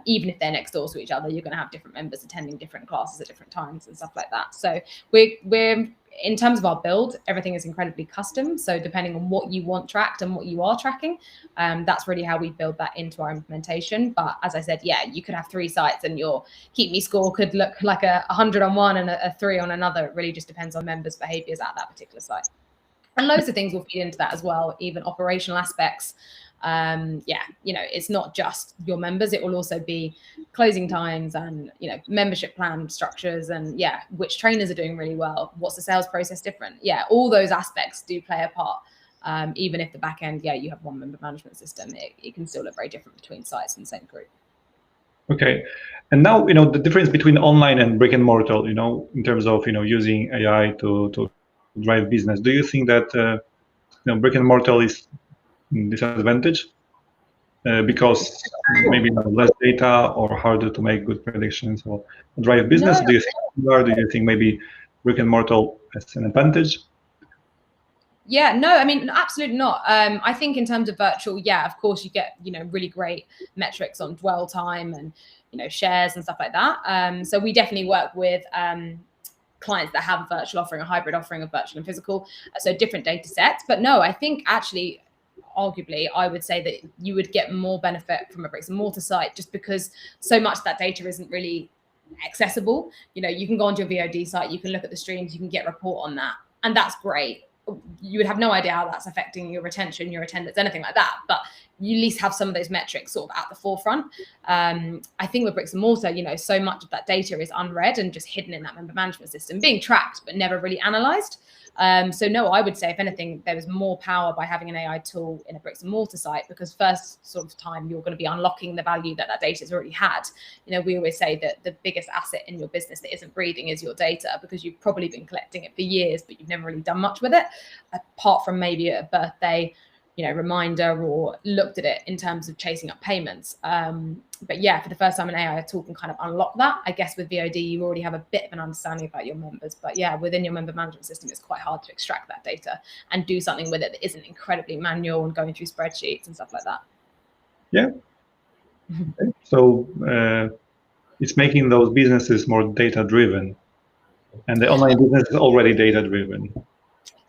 Even if they're next door to each other, you're going to have different members attending different classes at different times and stuff like that. So we're in terms of our build, everything is incredibly custom. So depending on what you want tracked and what you are tracking, that's really how we build that into our implementation. But as I said, yeah, you could have 3 sites and your Keepme score could look like a 100 on one and a 3 on another. It really just depends on members' behaviors at that particular site. And loads of things will feed into that as well, even operational aspects. It's not just your members. It will also be closing times and, membership plan structures and, which trainers are doing really well. What's the sales process different? Yeah, all those aspects do play a part. Even if the back end, you have one member management system, it can still look very different between sites in the same group. Okay. And now, the difference between online and brick and mortar, in terms of, using AI to drive business. Do you think that brick and mortar is disadvantage because maybe less data or harder to make good predictions or drive business? No. Do you think maybe brick and mortar has an advantage? Yeah, no, I mean, absolutely not. I think in terms of virtual, of course you get, really great metrics on dwell time and, shares and stuff like that. So we definitely work with clients that have a virtual offering, a hybrid offering of virtual and physical, so different data sets. But no, I think actually arguably, I would say that you would get more benefit from a bricks and mortar site, just because so much of that data isn't really accessible. You know, you can go onto your VOD site, you can look at the streams, you can get a report on that, and that's great. You would have no idea how that's affecting your retention, your attendance, anything like that, but you at least have some of those metrics sort of at the forefront. I think with bricks and mortar, you know, so much of that data is unread and just hidden in that member management system, being tracked but never really analyzed. So no, I would say if anything, there is more power by having an AI tool in a bricks and mortar site, because first sort of time you're going to be unlocking the value that data has already had. You know, we always say that the biggest asset in your business that isn't breathing is your data, because you've probably been collecting it for years, but you've never really done much with it, apart from maybe a birthday, you know, reminder, or looked at it in terms of chasing up payments. But yeah, for the first time an AI tool can kind of unlock that. I guess with VOD, you already have a bit of an understanding about your members, but yeah, within your member management system, it's quite hard to extract that data and do something with it that isn't incredibly manual and going through spreadsheets and stuff like that. Yeah. Okay. So it's making those businesses more data-driven, and the online business is already data-driven.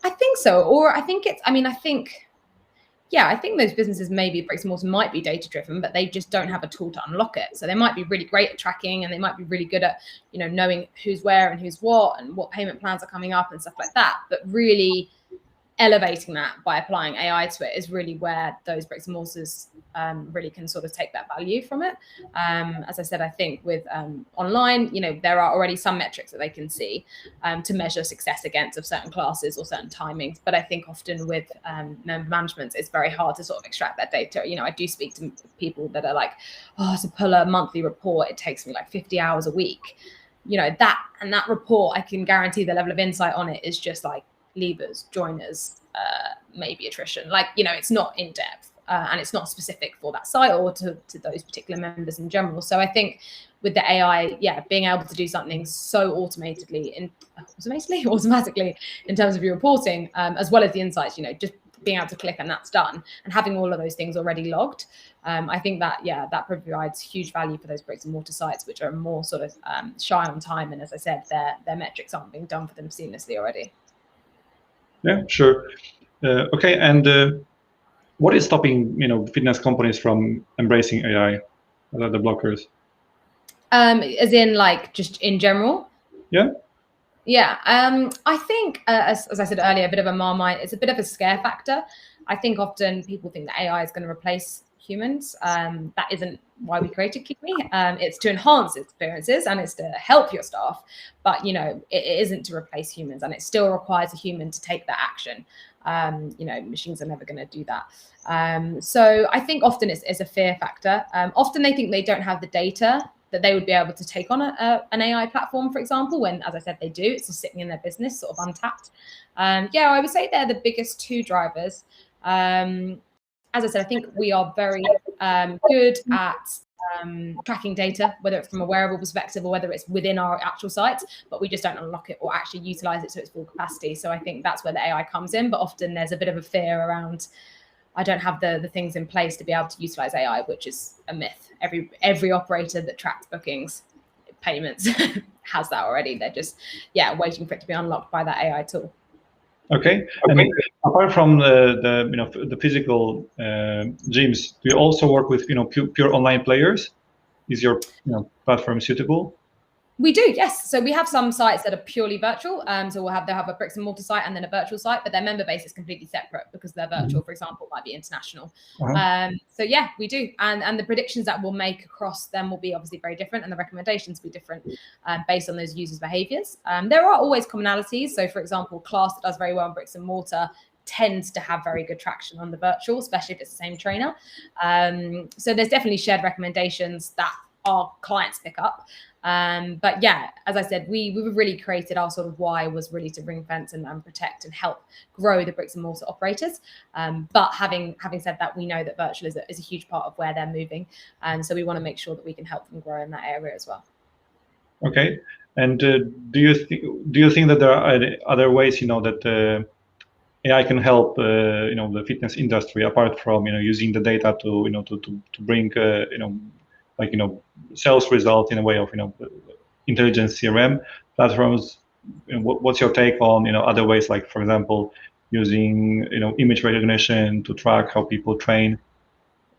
I think so, or I think it's, I mean, I think those businesses, maybe bricks and mortar, might be data driven, but they just don't have a tool to unlock it. So they might be really great at tracking, and they might be really good at, you know, knowing who's where and who's what and what payment plans are coming up and stuff like that. But really elevating that by applying AI to it is really where those bricks and mortars really can sort of take that value from it. As I said, I think with online, you know, there are already some metrics that they can see to measure success against of certain classes or certain timings. But I think often with member management, it's very hard to sort of extract that data. You know, I do speak to people that are like, oh, to pull a monthly report, it takes me like 50 hours a week. You know, that report, I can guarantee the level of insight on it is just like levers, joiners, maybe attrition. Like, you know, it's not in depth and it's not specific for that site or to those particular members in general. So I think with the AI, yeah, being able to do something so automatically in terms of your reporting, as well as the insights, you know, just being able to click and that's done, and having all of those things already logged. I think that, yeah, that provides huge value for those bricks and mortar sites, which are more sort of shy on time. And as I said, their metrics aren't being done for them seamlessly already. Yeah, sure. Okay, and what is stopping, you know, fitness companies from embracing AI? What are the blockers? As in, like, just in general? Yeah. Yeah, I think, as I said earlier, a bit of a Marmite. It's a bit of a scare factor. I think often people think that AI is going to replace humans. That isn't why we created Keepme. It's to enhance experiences and it's to help your staff. But, you know, it isn't to replace humans, and it still requires a human to take that action. You know, machines are never going to do that. So I think often it's a fear factor. Often they think they don't have the data that they would be able to take on an AI platform, for example, when, as I said, they do. It's just sitting in their business, sort of untapped. Yeah, I would say they're the biggest two drivers. As I said, I think we are very good at tracking data, whether it's from a wearable perspective or whether it's within our actual sites, but we just don't unlock it or actually utilize it to its full capacity. So I think that's where the AI comes in. But often there's a bit of a fear around, I don't have the things in place to be able to utilize AI, which is a myth. Every operator that tracks bookings, payments has that already. They're just, yeah, waiting for it to be unlocked by that AI tool. Okay. And apart from the you know, the physical gyms, do you also work with, you know, pure online players? Is your, you know, platform suitable? We do, yes. So we have some sites that are purely virtual. So they'll have a bricks and mortar site and then a virtual site, but their member base is completely separate because their virtual, for example, might be international. So yeah, we do. And the predictions that we'll make across them will be obviously very different, and the recommendations will be different based on those users' behaviors. There are always commonalities. So for example, class that does very well in bricks and mortar tends to have very good traction on the virtual, especially if it's the same trainer. So there's definitely shared recommendations that our clients pick up. But yeah, as I said, we really created our sort of why was really to ring fence and protect and help grow the bricks and mortar operators. But having said that, we know that virtual is a huge part of where they're moving. And so we want to make sure that we can help them grow in that area as well. Okay. And do you think that there are other ways, you know, that AI can help, you know, the fitness industry, apart from, you know, using the data to, you know, to bring, you know, like, you know, sales result in a way of, you know, intelligent CRM platforms? You know, what's your take on, you know, other ways, like, for example, using image recognition to track how people train?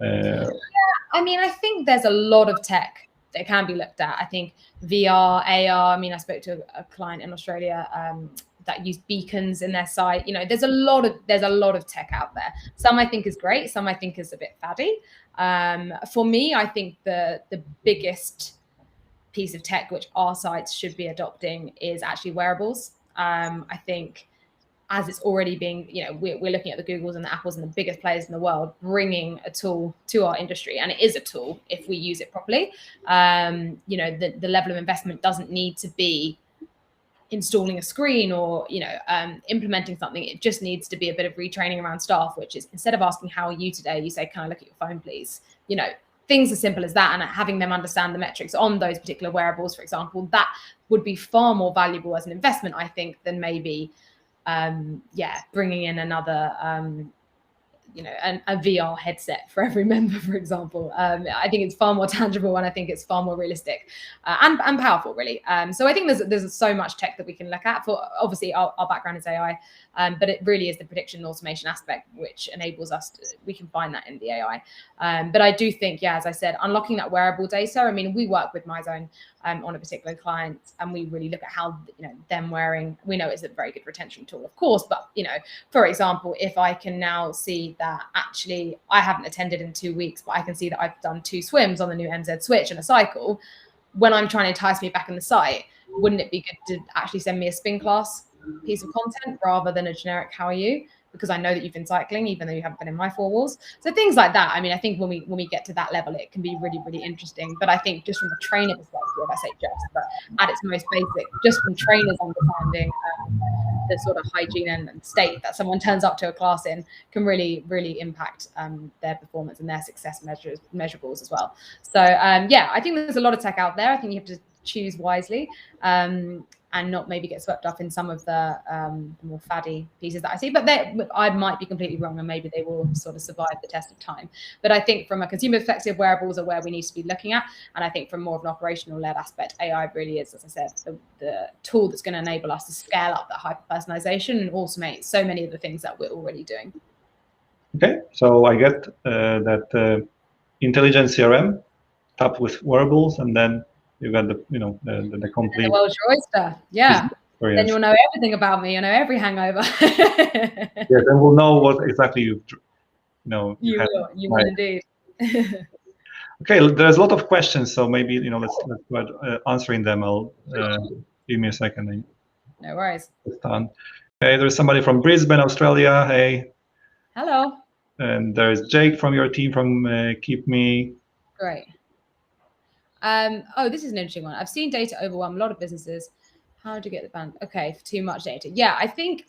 I mean, I think there's a lot of tech that can be looked at. I think VR, AR. I mean, I spoke to a client in Australia that used beacons in their site. There's a lot of tech out there. Some I think is great. Some I think is a bit faddy. For me, I think the biggest piece of tech which our sites should be adopting is actually wearables. I think as it's already being, we're looking at the Googles and the Apples and the biggest players in the world bringing a tool to our industry, and it is a tool if we use it properly. The level of investment doesn't need to be installing a screen or implementing something. It just needs to be a bit of retraining around staff, which is, instead of asking how are you today, you say, can I look at your phone please? Things as simple as that, and having them understand the metrics on those particular wearables, for example, that would be far more valuable as an investment, I think, than maybe bringing in another a VR headset for every member, for example. I think it's far more tangible, and I think it's far more realistic and powerful, really. So I think there's so much tech that we can look at. For obviously our background is AI, but it really is the prediction and automation aspect which enables us we can find that in the AI. But I do think, as I said, unlocking that wearable data. I mean, we work with MyZone on a particular client, and we really look at how them wearing. We know it's a very good retention tool, of course, but for example, if I can now see that actually I haven't attended in 2 weeks, but I can see that I've done 2 swims on the new NZ Switch and a cycle, when I'm trying to entice me back in the site, wouldn't it be good to actually send me a spin class piece of content rather than a generic how are you? Because I know that you've been cycling, even though you haven't been in my 4 walls. So things like that. I mean, I think when we get to that level, it can be really, really interesting. But I think just from a trainer perspective, I say just, but at its most basic, just from trainers understanding the sort of hygiene and state that someone turns up to a class in can really, really impact their performance and their success measurables as well. So I think there's a lot of tech out there. I think you have to choose wisely. And not maybe get swept up in some of the more faddy pieces that I see. But I might be completely wrong, and maybe they will sort of survive the test of time. But I think from a consumer perspective, wearables are where we need to be looking at. And I think from more of an operational-led aspect, AI really is, as I said, the tool that's going to enable us to scale up that hyper-personalization and automate so many of the things that we're already doing. Okay, so I get that intelligent CRM top with wearables, and then you got the complete. The world's your oyster, yeah. Then you'll know everything about me. You know every hangover. Yeah, then we'll know what exactly you will indeed. Okay, there's a lot of questions, so maybe let's start answering them. I'll give me a second. No worries. Okay, there's somebody from Brisbane, Australia. Hey. Hello. And there's Jake from your team from Keepme. Great. This is an interesting one. I've seen data overwhelm a lot of businesses. How do you get the band? Okay, for too much data. Yeah, I think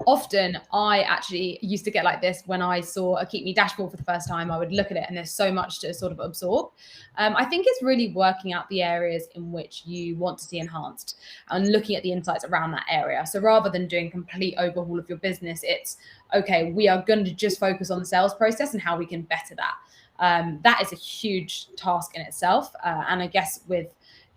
often I actually used to get like this when I saw a Keepme dashboard for the first time. I would look at it and there's so much to sort of absorb. I think it's really working out the areas in which you want to see enhanced and looking at the insights around that area. So rather than doing complete overhaul of your business, it's okay, we are going to just focus on the sales process and how we can better that. That is a huge task in itself. And I guess with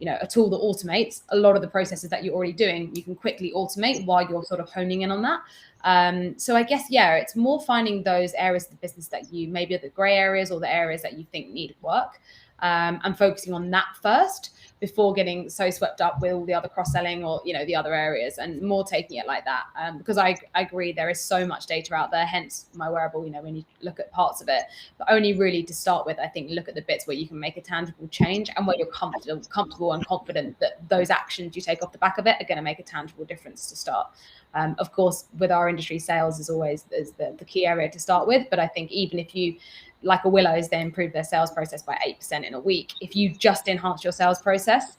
a tool that automates a lot of the processes that you're already doing, you can quickly automate while you're sort of honing in on that. So I guess, it's more finding those areas of the business that you maybe are the gray areas or the areas that you think need work, and focusing on that first before getting so swept up with all the other cross-selling or, the other areas, and more taking it like that. Because I agree, there is so much data out there, hence my wearable, when you look at parts of it, but only really to start with, I think, look at the bits where you can make a tangible change and where you're comfortable and confident that those actions you take off the back of it are going to make a tangible difference to start. Of course, with our industry, sales is always the key area to start with. But I think even if you, like a Willows, they improve their sales process by 8% in a week. If you just enhance your sales process,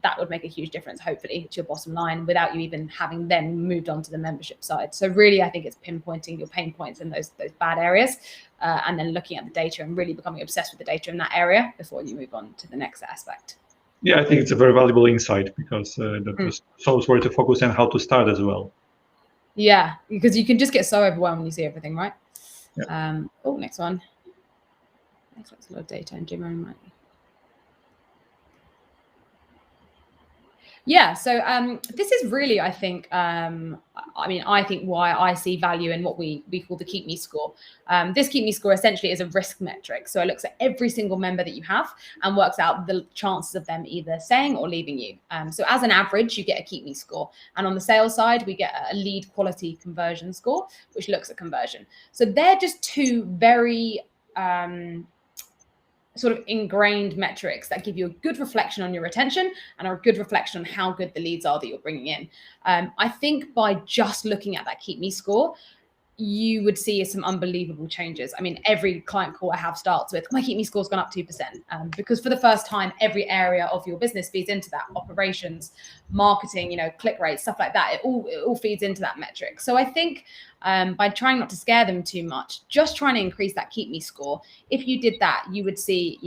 that would make a huge difference, hopefully, to your bottom line without you even having then moved on to the membership side. So really, I think it's pinpointing your pain points in those bad areas, and then looking at the data and really becoming obsessed with the data in that area before you move on to the next aspect. Yeah, I think it's a very valuable insight because that just shows where to focus and how to start as well. Yeah, because you can just get so overwhelmed when you see everything, right? Yeah. Next one. Next a lot of data and Jim. Yeah, so this is really, I think, I think why I see value in what we call the Keepme score. This Keepme score essentially is a risk metric. So it looks at every single member that you have and works out the chances of them either staying or leaving you. So as an average, you get a Keepme score. And on the sales side, we get a lead quality conversion score, which looks at conversion. So they're just two very sort of ingrained metrics that give you a good reflection on your retention and a good reflection on how good the leads are that you're bringing in. I think by just looking at that Keepme score, you would see some unbelievable changes. I mean, every client call I have starts with, my Keepme score's gone up 2%, because for the first time, every area of your business feeds into that. Operations, marketing, click rates, stuff like that. It all feeds into that metric. So I think by trying not to scare them too much, just trying to increase that Keepme score, if you did that, you would see,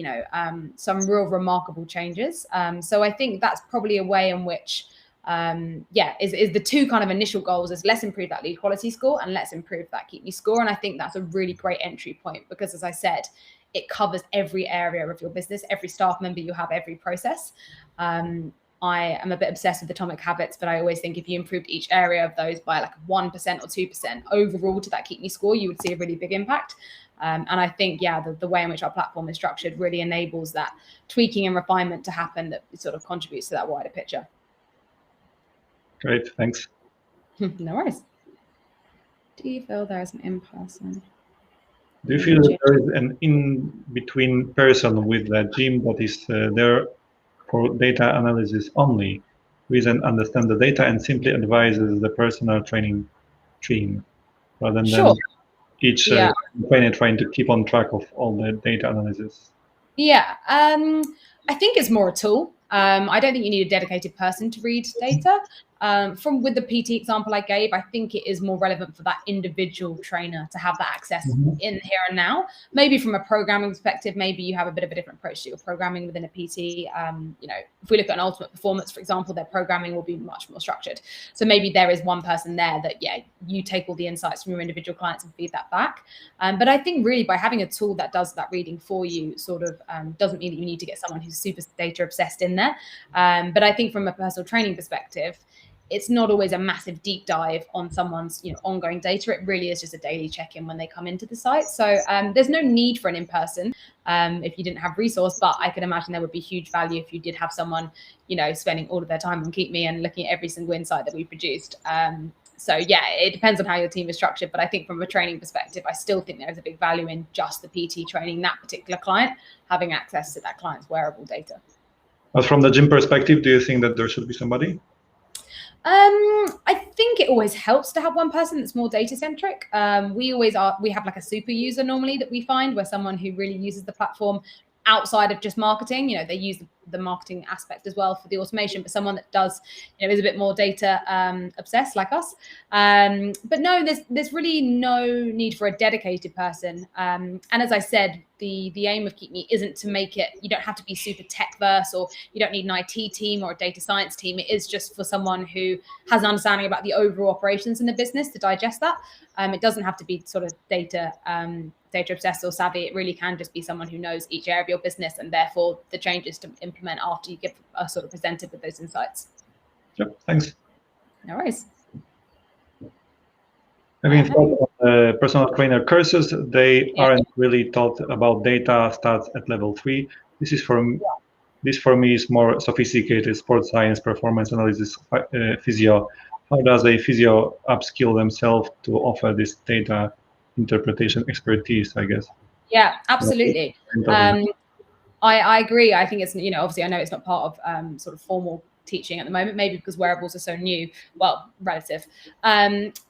some real remarkable changes. So I think that's probably a way in which is the two kind of initial goals is let's improve that lead quality score and let's improve that Keepme score. And I think that's a really great entry point because, as I said, it covers every area of your business, every staff member you have, every process. I am a bit obsessed with atomic habits, but I always think if you improved each area of those by like 1% or 2% overall to that Keepme score, you would see a really big impact. And I think, the way in which our platform is structured really enables that tweaking and refinement to happen that sort of contributes to that wider picture. Great, thanks. No worries. Do you feel there is an in-person? Do you feel that there is an in-between person with the gym that is there for data analysis only, who doesn't understand the data and simply advises the personal training team, rather than each trainer trying to keep on track of all the data analysis? Yeah, I think it's more a tool. I don't think you need a dedicated person to read data. With the PT example I gave, I think it is more relevant for that individual trainer to have that access in here and now. Maybe from a programming perspective, maybe you have a bit of a different approach to your programming within a PT. If we look at an ultimate performance, for example, their programming will be much more structured. So maybe there is one person there that, you take all the insights from your individual clients and feed that back. But I think really by having a tool that does that reading for you sort of doesn't mean that you need to get someone who's super data obsessed in there. But I think from a personal training perspective, it's not always a massive deep dive on someone's ongoing data. It really is just a daily check-in when they come into the site. So there's no need for an in-person if you didn't have resource, but I can imagine there would be huge value if you did have someone spending all of their time on Keepme and looking at every single insight that we produced. So it depends on how your team is structured, but I think from a training perspective, I still think there's a big value in just the PT training that particular client, having access to that client's wearable data. But from the gym perspective, do you think that there should be somebody? I think it always helps to have one person that's more data centric. We have like a super user normally that we find, where someone who really uses the platform outside of just marketing. They use the marketing aspect as well for the automation, but someone that does, is a bit more data obsessed like us. But no, there's really no need for a dedicated person. And as I said, the aim of Keepme isn't to make it, you don't have to be super tech verse, or you don't need an IT team or a data science team. It is just for someone who has an understanding about the overall operations in the business to digest that. It doesn't have to be sort of data obsessed or savvy. It really can just be someone who knows each area of your business, and therefore the changes to implement after you are sort of presented with those insights. Yep, thanks. No worries. Having thought on personal trainer courses, they aren't really taught about data stats at level 3. This for me is more sophisticated sports science, performance analysis, physio. How does a physio upskill themselves to offer this data interpretation expertise, I guess? Yeah, absolutely. I agree. I think it's, obviously I know it's not part of sort of formal teaching at the moment, maybe because wearables are so new, well, relative.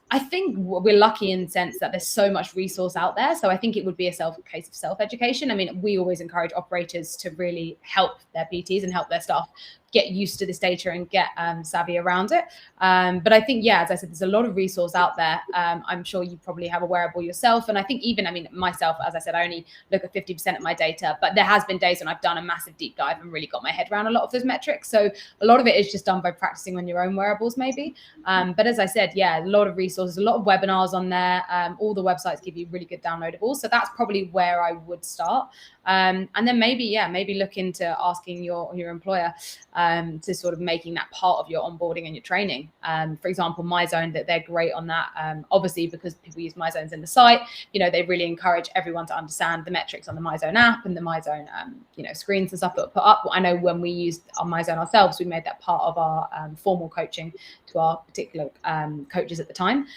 I think we're lucky in the sense that there's so much resource out there. So I think it would be a case of self-education. I mean, we always encourage operators to really help their PTs and help their staff get used to this data and get savvy around it. But I think, as I said, there's a lot of resource out there. I'm sure you probably have a wearable yourself. And I think myself, as I said, I only look at 50% of my data, but there has been days when I've done a massive deep dive and really got my head around a lot of those metrics. So a lot of it is just done by practicing on your own wearables, maybe. But as I said, a lot of resources, a lot of webinars on there. All the websites give you really good downloadables. So that's probably where I would start. And then maybe look into asking your employer to sort of making that part of your onboarding and your training. For example, MyZone, that they're great on that. Obviously, because people use MyZones in the site, they really encourage everyone to understand the metrics on the MyZone app and the MyZone, screens and stuff that are put up. I know when we used our MyZone ourselves, we made that part of our formal coaching to our particular coaches at the time.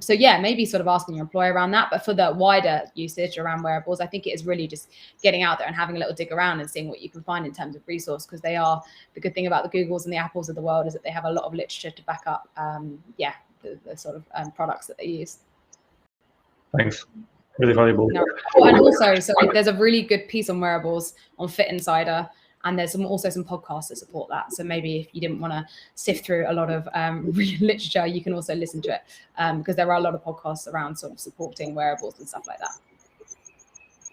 So yeah, maybe sort of asking your employer around that. But for the wider usage around wearables, I think it is really just getting out there and having a little dig around and seeing what you can find in terms of resource, because they are, the good thing about the Googles and the Apples of the world is that they have a lot of literature to back up, the sort of products that they use. Thanks. Really valuable. And also, so there's a really good piece on wearables on Fit Insider, and there's also some podcasts that support that. So maybe if you didn't want to sift through a lot of literature, you can also listen to it, because there are a lot of podcasts around sort of supporting wearables and stuff like that.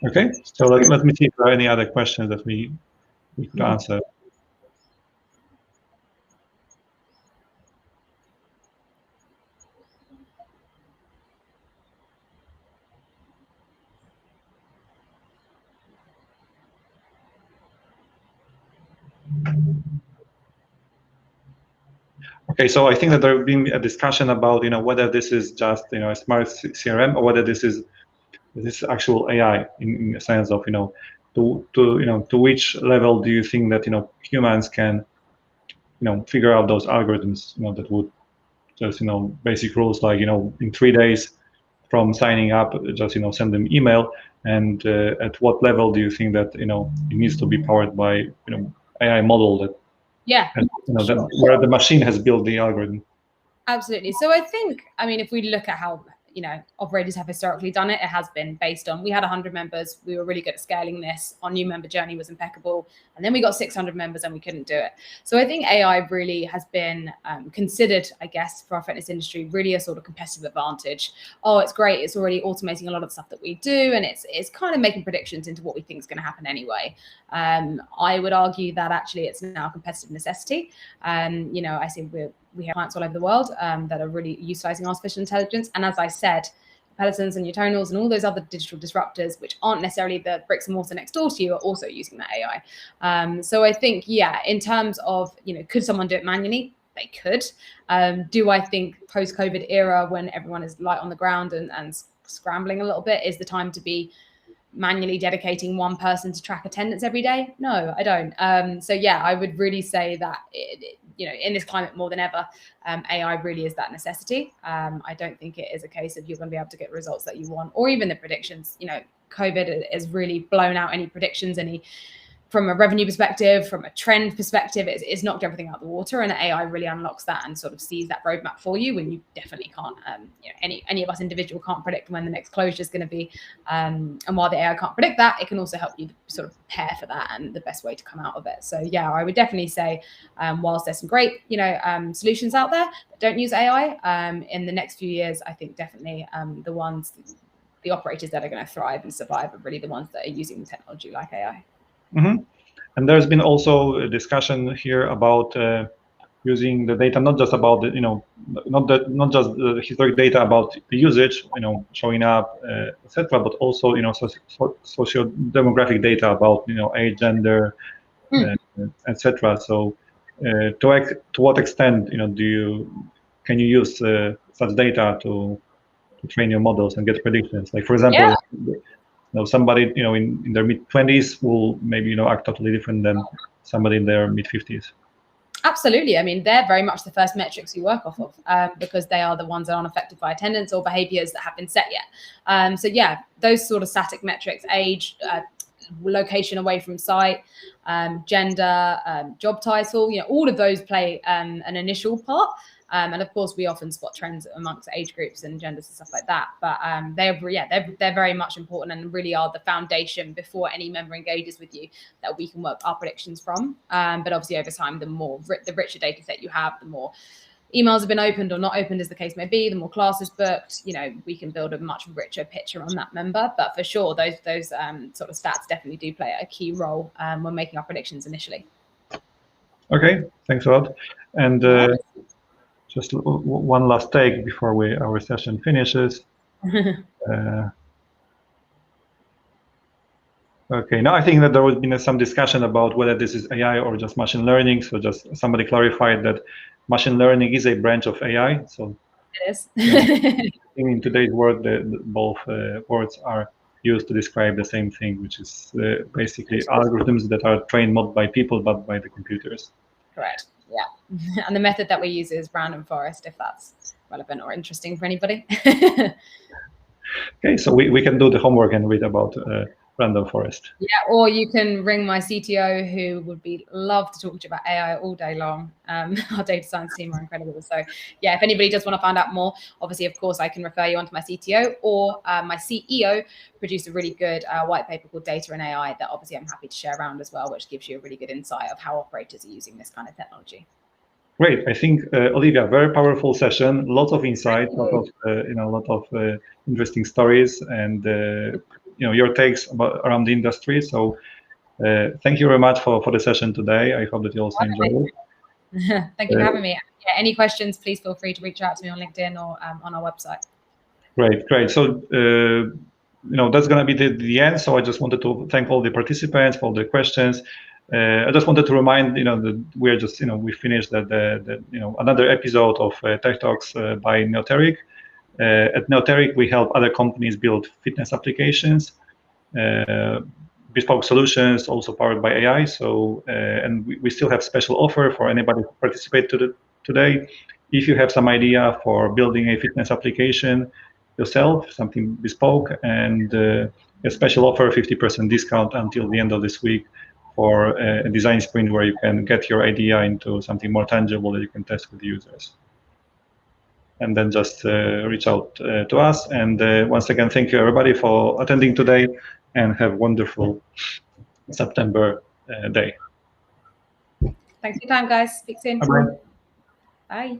Okay, so let me see if there are any other questions that we could answer. Okay, so I think that there has been a discussion about whether this is just a smart CRM or whether this is actual AI in the sense of to which level do you think that humans can figure out those algorithms that would just basic rules like in 3 days from signing up just send them email, and at what level do you think that it needs to be powered by AI model that sure. where the machine has built the algorithm? Absolutely. So I think, if we look at how operators have historically done it, it has been based on, we had 100 members, we were really good at scaling this, our new member journey was impeccable, and then we got 600 members and we couldn't do it. So I think AI really has been considered, I guess, for our fitness industry, really a sort of competitive advantage. Oh, it's great, it's already automating a lot of the stuff that we do, and it's kind of making predictions into what we think is going to happen anyway. I would argue that actually it's now a competitive necessity. I see we have clients all over the world that are really utilizing artificial intelligence. And as I said, Pelotons and your Tonals and all those other digital disruptors, which aren't necessarily the bricks and mortar next door to you, are also using that AI. So I think, in terms of, could someone do it manually? They could. Do I think post-COVID era, when everyone is light on the ground and scrambling a little bit, is the time to be manually dedicating one person to track attendance every day? No, I don't. So I would really say that in this climate more than ever, AI really is that necessity. I don't think it is a case of you're going to be able to get results that you want, or even the predictions. COVID has really blown out any predictions, from a revenue perspective, from a trend perspective, it's knocked everything out the water, and AI really unlocks that and sort of sees that roadmap for you when you definitely can't. Any of us individual can't predict when the next closure is going to be, and while the AI can't predict that, it can also help you sort of prepare for that and the best way to come out of it. So I would definitely say, whilst there's some great solutions out there that don't use AI, in the next few years, I think definitely the operators that are going to thrive and survive are really the ones that are using technology like AI. Mm-hmm. And there's been also a discussion here about using the data, not just about not just the historic data about the usage, showing up, etc., but also socio-demographic data about age, gender, etc. So to what extent can you use such data to train your models and get predictions? Like, for example, somebody in their mid-20s will maybe act totally different than somebody in their mid-50s. Absolutely. They're very much the first metrics you work off of, because they are the ones that aren't affected by attendance or behaviors that have been set yet. So those sort of static metrics, age, location away from site, gender, job title, all of those play an initial part. And of course, we often spot trends amongst age groups and genders and stuff like that. But they're very much important and really are the foundation before any member engages with you that we can work our predictions from. But obviously, over time, the richer data set you have, the more emails have been opened or not opened, as the case may be, the more classes booked, we can build a much richer picture on that member. But for sure, those sort of stats definitely do play a key role when making our predictions initially. Okay, thanks a lot. And just one last take before our session finishes. Okay, now I think that there has been some discussion about whether this is AI or just machine learning. So just somebody clarified that machine learning is a branch of AI. So It is. in today's world, both words are used to describe the same thing, which is basically algorithms that are trained not by people, but by the computers. Correct. Yeah. And the method that we use is random forest, if that's relevant or interesting for anybody. Okay, so we can do the homework and read about random forest. Yeah, or you can ring my CTO, who would be love to talk to you about AI all day long. Our data science team are incredible. So yeah, if anybody does want to find out more, obviously, of course, I can refer you onto my CTO, or my CEO produced a really good white paper called Data and AI that obviously I'm happy to share around as well, which gives you a really good insight of how operators are using this kind of technology. Great. I think Olivia, very powerful session. Lots of insight, lot of interesting stories, and your takes around the industry. So thank you very much for the session today. I hope that you also enjoyed it. Thank you for having me. Yeah, any questions, please feel free to reach out to me on LinkedIn or on our website. Great. So that's going to be the end. So I just wanted to thank all the participants for all the questions. I just wanted to remind that we're just we finished another episode of Tech Talks by Neoteric. At Neoteric, we help other companies build fitness applications, bespoke solutions, also powered by AI. So and we still have special offer for anybody who participate today. If you have some idea for building a fitness application yourself, something bespoke, and a special offer, 50% discount until the end of this week for a design sprint where you can get your idea into something more tangible that you can test with users. And then just reach out to us. And once again, thank you everybody for attending today, and have a wonderful September day. Thanks for your time, guys. Speak soon. Bye-bye. Bye.